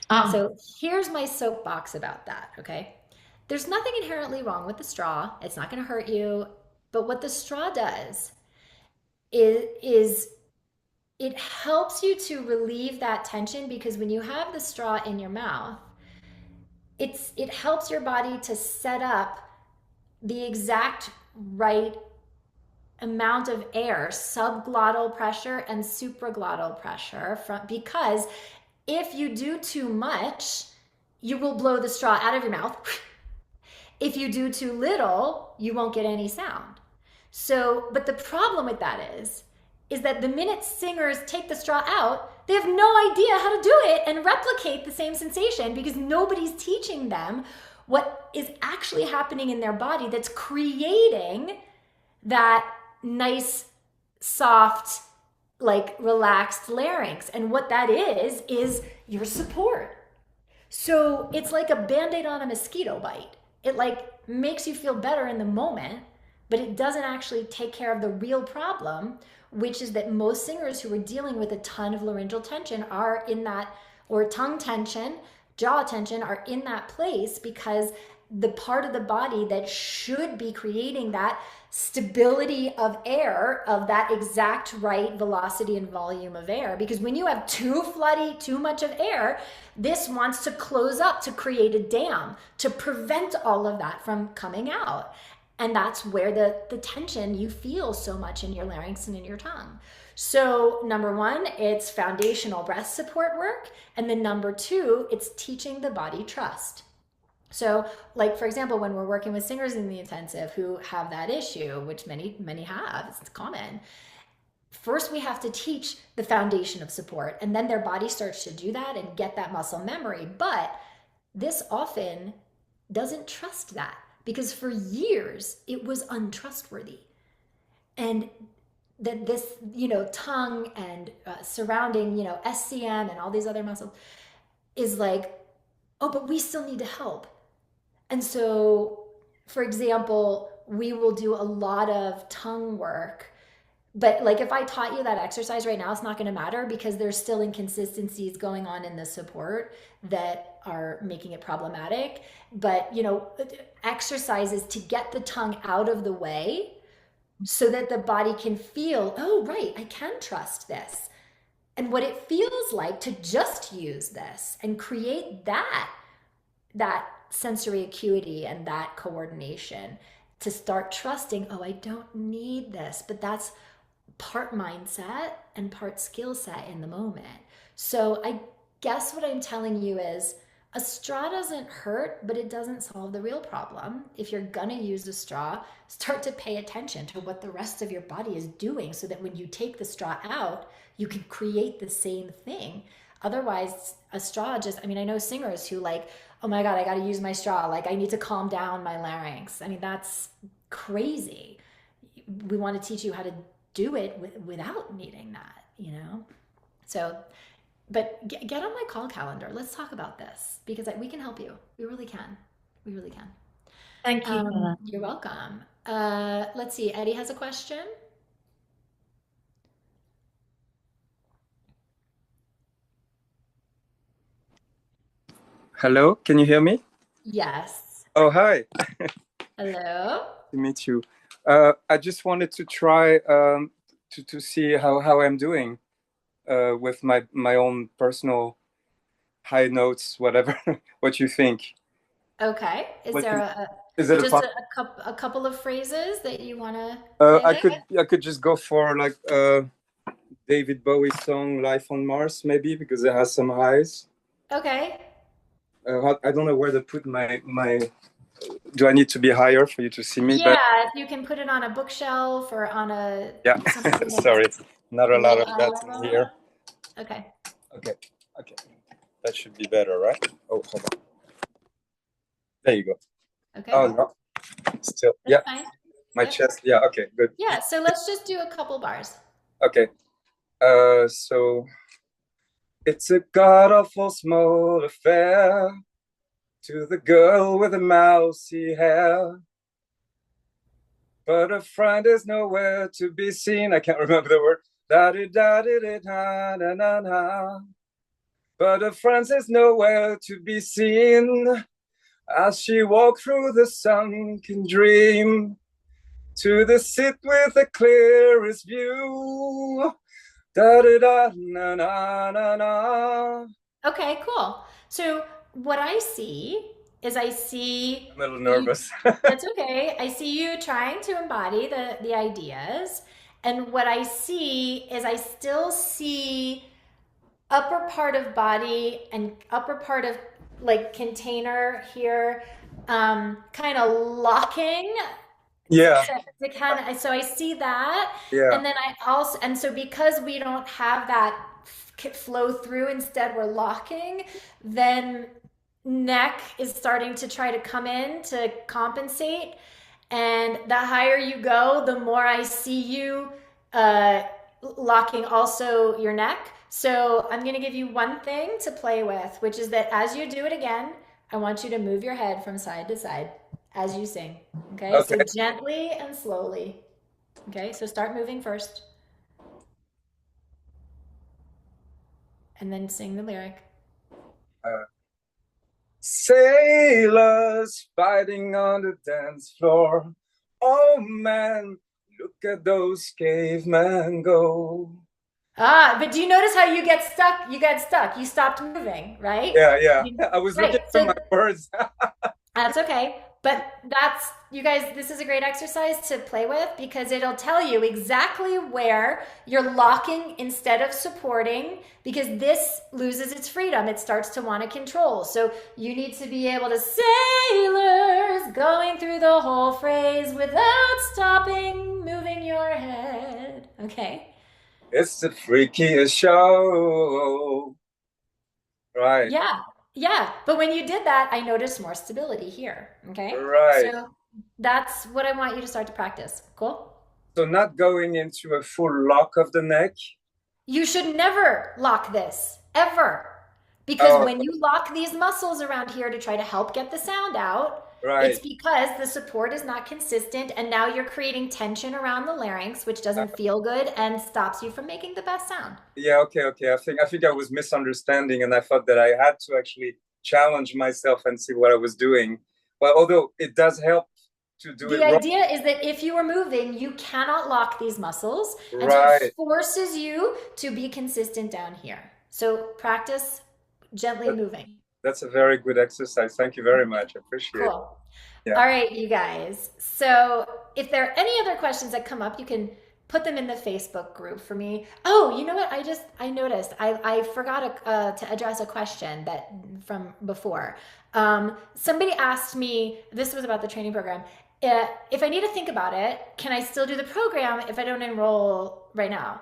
H: Ah,
A: So here's my soapbox about that, okay? There's nothing inherently wrong with the straw. It's not going to hurt you. But what the straw does is it helps you to relieve that tension because when you have the straw in your mouth, it helps your body to set up the exact right amount of air, subglottal pressure and supraglottal pressure because if you do too much, you will blow the straw out of your mouth. If you do too little, you won't get any sound. So, but the problem with that is that the minute singers take the straw out, they have no idea how to do it and replicate the same sensation because nobody's teaching them what is actually happening in their body that's creating that nice, soft, like relaxed larynx. And what that is your support. So it's like a band-aid on a mosquito bite. It like makes you feel better in the moment, but it doesn't actually take care of the real problem, which is that most singers who are dealing with a ton of laryngeal tension are in that, or tongue tension, jaw tension, are in that place because the part of the body that should be creating that stability of air, of that exact right velocity and volume of air. Because when you have too floody, too much of air, this wants to close up to create a dam to prevent all of that from coming out. And that's where the tension you feel so much in your larynx and in your tongue. So number one, it's foundational breath support work. And then number two, it's teaching the body trust. So like, for example, when we're working with singers in the intensive who have that issue, which many have, it's common. First, we have to teach the foundation of support, and then their body starts to do that and get that muscle memory. But this often doesn't trust that because for years it was untrustworthy. And that this, tongue and surrounding, SCM and all these other muscles is like, oh, but we still need to help. And so, for example, we will do a lot of tongue work. But like if I taught you that exercise right now, it's not going to matter because there's still inconsistencies going on in the support that are making it problematic. But, exercises to get the tongue out of the way so that the body can feel, oh, right, I can trust this. And what it feels like to just use this and create that sensory acuity and that coordination to start trusting, oh, I don't need this, but that's part mindset and part skill set in the moment. So I guess what I'm telling you is a straw doesn't hurt, but it doesn't solve the real problem. If you're gonna use a straw, start to pay attention to what the rest of your body is doing so that when you take the straw out, you can create the same thing. Otherwise, a straw I know singers who like, oh my God, I got to use my straw. Like I need to calm down my larynx. I mean, that's crazy. We want to teach you how to do it without needing that. So, but get on my call calendar. Let's talk about this because we can help you. We really can. We really can.
H: thank you for that.
A: You're welcome. Let's see. Eddie has a question.
I: Hello, can you hear me?
A: Yes.
I: Oh, hi.
A: Hello.
I: To meet you. I just wanted to try to see how I'm doing with my own personal high notes, whatever. What you think?
A: Okay. Is
I: What
A: there
I: is it
A: just a couple of phrases that you want to say?
I: I could just go for like David Bowie song "Life on Mars" maybe because it has some highs.
A: Okay.
I: I don't know where to put my do I need to be higher for you to see me?
A: Yeah, if you can put it on a bookshelf or on a
I: Yeah,
A: something
I: sorry, not a lot of
A: eye
I: that
A: level.
I: in here.
A: Okay.
I: Okay, that should be better, right? Oh, hold on. There you go.
A: Okay.
I: Oh no, still,
A: That's
I: yeah,
A: fine.
I: my
A: Yep.
I: chest. Yeah, okay, good.
A: Yeah, so let's just do a couple bars.
I: Okay, so it's a god-awful small affair to the girl with the mousy hair. But a friend is nowhere to be seen. I can't remember the word. Da-di-da-di-di-da-na-na-na. But a friend is nowhere to be seen as she walked through the sunken dream to the seat with the clearest view. Da-da-da-na-na-na-na.
A: Okay, cool. So what I see is I see
I: I'm a little
A: you,
I: nervous.
A: that's okay. I see you trying to embody the ideas. And what I see is I still see upper part of body and upper part of like container here, kind of locking.
I: Yeah,
A: So I see that,
I: yeah,
A: and then I also, and so because we don't have that flow through, instead we're locking, then neck is starting to try to come in to compensate. And the higher you go, the more I see you uh, locking also your neck. So I'm going to give you one thing to play with, which is that as you do it again, I want you to move your head from side to side as you sing. Okay,
I: okay.
A: so gently and slowly. Okay, so start moving first and then sing the lyric.
I: Sailors fighting on the dance floor. Oh man, look at those cavemen go.
A: But do you notice how you get stuck? You get stuck. You stopped moving, right?
I: Yeah. I was looking
A: Right.
I: for
A: So
I: my words.
A: that's okay. But that's, you guys, this is a great exercise to play with because it'll tell you exactly where you're locking instead of supporting, because this loses its freedom. It starts to want to control. So you need to be able to sailors going through the whole phrase without stopping, moving your head. Okay.
I: It's the freakiest show. Right,
A: Yeah. But when you did that, I noticed more stability here. Okay.
I: right.
A: So that's what I want you to start to practice. Cool.
I: So not going into a full lock of the neck.
A: You should never lock this, ever. Because
I: Oh,
A: when you lock these muscles around here to try to help get the sound out, it's
I: right.
A: because the support is not consistent, and now you're creating tension around the larynx, which doesn't feel good and stops you from making the best sound.
I: Yeah, okay. I think I was misunderstanding, and I thought that I had to actually challenge myself and see what I was doing. Well, although it does help to do
A: The
I: it wrong.
A: idea is that if you are moving, you cannot lock these muscles. And so
I: Right.
A: it forces you to be consistent down here. So practice gently moving.
I: That's a very good exercise. Thank you very much. I appreciate it.
A: Cool.
I: Yeah.
A: All right, you guys. So if there are any other questions that come up, you can put them in the Facebook group for me. Oh, you know what? I noticed I forgot to address a question that from before. Somebody asked me, this was about the training program. If I need to think about it, can I still do the program if I don't enroll right now?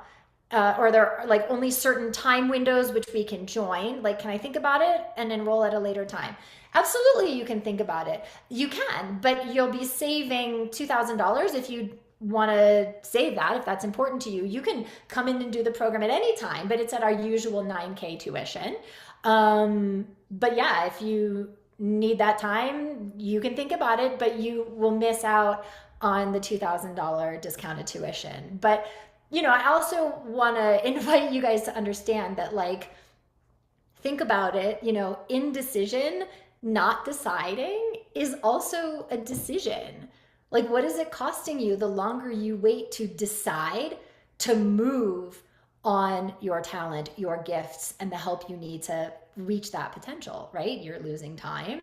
A: Or there are like only certain time windows which we can join. Like, can I think about it and enroll at a later time? Absolutely, you can think about it. You can, but you'll be saving $2,000 if you want to save that, if that's important to you. You can come in and do the program at any time, but it's at our usual 9K tuition. But yeah, if you need that time, you can think about it, but you will miss out on the $2,000 discounted tuition. But you know, I also want to invite you guys to understand that, like, think about it, you know, indecision, not deciding is also a decision. Like, what is it costing you the longer you wait to decide to move on your talent, your gifts, and the help you need to reach that potential, right? You're losing time,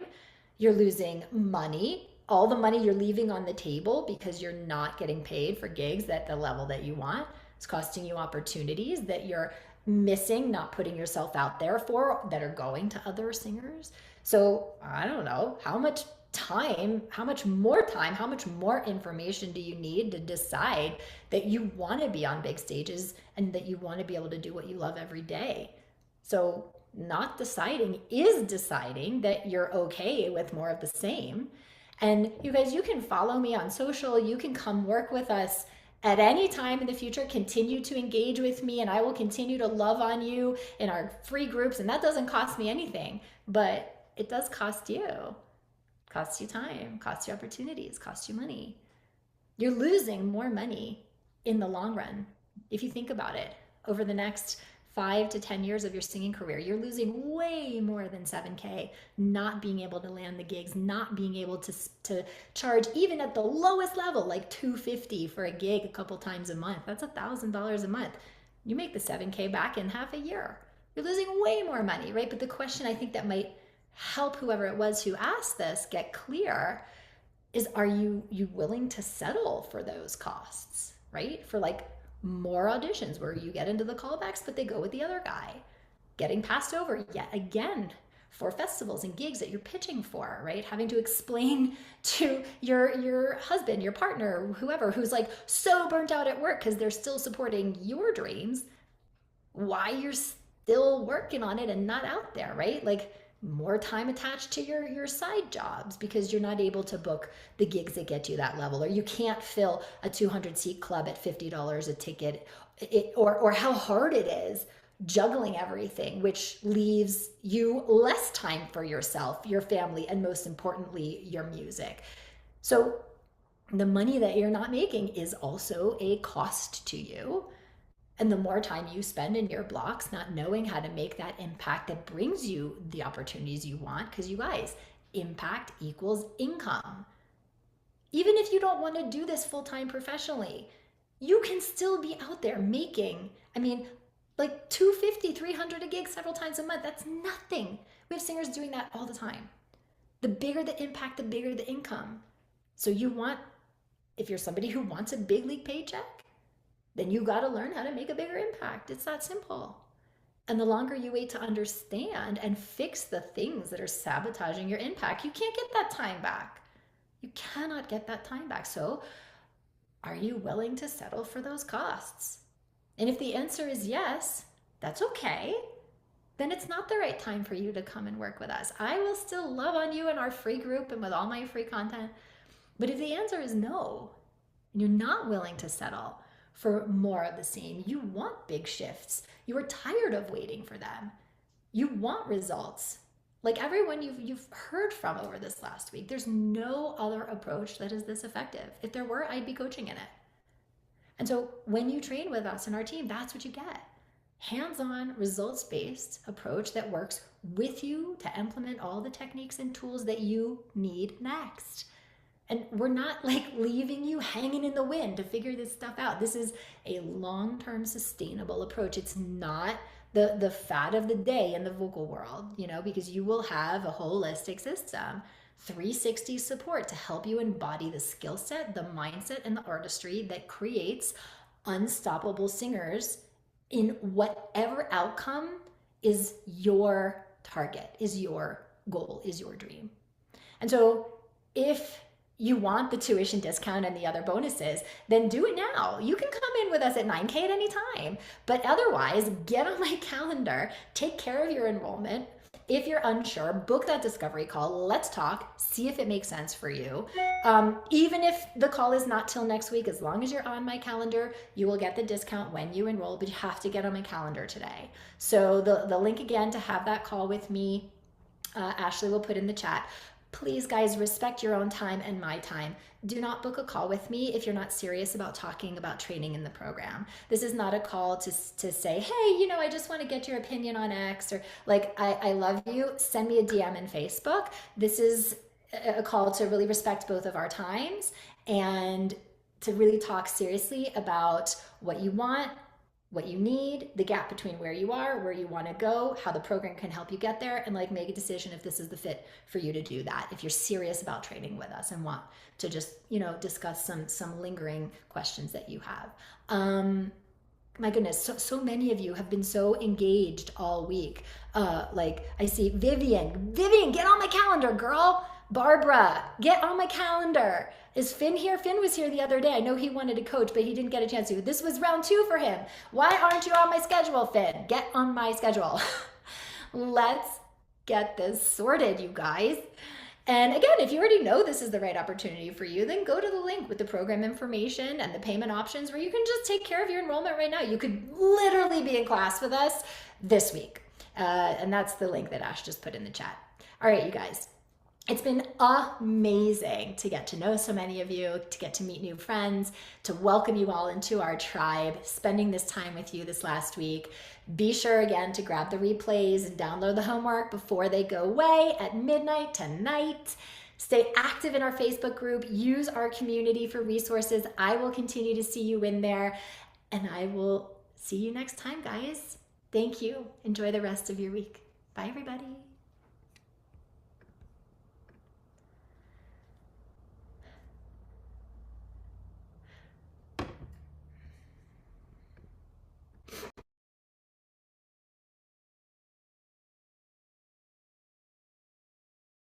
A: you're losing money, all the money you're leaving on the table because you're not getting paid for gigs at the level that you want. It's costing you opportunities that you're missing, not putting yourself out there for, that are going to other singers. So I don't know, how much time, how much more information do you need to decide that you want to be on big stages and that you want to be able to do what you love every day? So not deciding is deciding that you're okay with more of the same. And you guys, you can follow me on social. You can come work with us at any time in the future. Continue to engage with me, and I will continue to love on you in our free groups. And that doesn't cost me anything, but it does cost you. It costs you time, costs you opportunities, costs you money. You're losing more money in the long run. If you think about it, over the next 5 to 10 years of your singing career, you're losing way more than $7K, not being able to land the gigs, not being able to charge even at the lowest level, like $250 for a gig a couple times a month. That's $1,000 a month. You make the $7K back in half a year. You're losing way more money, right? But the question I think that might help whoever it was who asked this get clear is, are you willing to settle for those costs, right? For like more auditions where you get into the callbacks, but they go with the other guy. Getting passed over yet again for festivals and gigs that you're pitching for, right? Having to explain to your husband, your partner, whoever, who's like so burnt out at work because they're still supporting your dreams, why you're still working on it and not out there, right? Like more time attached to your side jobs because you're not able to book the gigs that get you that level, or you can't fill a 200-seat club at $50 a ticket, or how hard it is juggling everything, which leaves you less time for yourself, your family, and most importantly, your music. So the money that you're not making is also a cost to you. And the more time you spend in your blocks not knowing how to make that impact that brings you the opportunities you want, because you guys, impact equals income. Even if you don't want to do this full-time professionally, you can still be out there making, like $250, $300 a gig several times a month. That's nothing. We have singers doing that all the time. The bigger the impact, the bigger the income. So if you're somebody who wants a big league paycheck, then you got to learn how to make a bigger impact. It's that simple. And the longer you wait to understand and fix the things that are sabotaging your impact, you can't get that time back. You cannot get that time back. So are you willing to settle for those costs? And if the answer is yes, that's okay. Then it's not the right time for you to come and work with us. I will still love on you in our free group and with all my free content. But if the answer is no, and you're not willing to settle for more of the same, you want big shifts, you are tired of waiting for them, you want results, like everyone you've heard from over this last week, there's no other approach that is this effective. If there were, I'd be coaching in it. And so when you train with us and our team, that's what you get. Hands-on, results-based approach that works with you to implement all the techniques and tools that you need next. And we're not like leaving you hanging in the wind to figure this stuff out. This is a long-term sustainable approach. It's not the fad of the day in the vocal world, because you will have a holistic system, 360 support to help you embody the skill set, the mindset, and the artistry that creates unstoppable singers in whatever outcome is your target, is your goal, is your dream. And so if you want the tuition discount and the other bonuses, then do it now. You can come in with us at 9K at any time, but otherwise get on my calendar, take care of your enrollment. If you're unsure, book that discovery call. Let's talk, see if it makes sense for you. Even if the call is not till next week, as long as you're on my calendar, you will get the discount when you enroll, but you have to get on my calendar today. So the link again to have that call with me, Ashley will put in the chat. Please, guys, respect your own time and my time. Do not book a call with me if you're not serious about talking about training in the program. This is not a call to say, hey, I just want to get your opinion on X, or like, I love you. Send me a DM in Facebook. This is a call to really respect both of our times and to really talk seriously about what you want, what you need, the gap between where you are, where you want to go, how the program can help you get there, and like make a decision if this is the fit for you to do that. If you're serious about training with us and want to just, discuss some lingering questions that you have. My goodness, so many of you have been so engaged all week. Like I see Vivian, get on my calendar, girl. Barbara, get on my calendar. Is Finn here? Finn was here the other day. I know he wanted to coach, but he didn't get a chance to. This was round 2 for him. Why aren't you on my schedule, Finn? Get on my schedule. Let's get this sorted, you guys. And again, if you already know this is the right opportunity for you, then go to the link with the program information and the payment options where you can just take care of your enrollment right now. You could literally be in class with us this week. And that's the link that Ash just put in the chat. All right, you guys. It's been amazing to get to know so many of you, to get to meet new friends, to welcome you all into our tribe, spending this time with you this last week. Be sure again to grab the replays and download the homework before they go away at midnight tonight. Stay active in our Facebook group. Use our community for resources. I will continue to see you in there, and I will see you next time, guys. Thank you. Enjoy the rest of your week. Bye, everybody.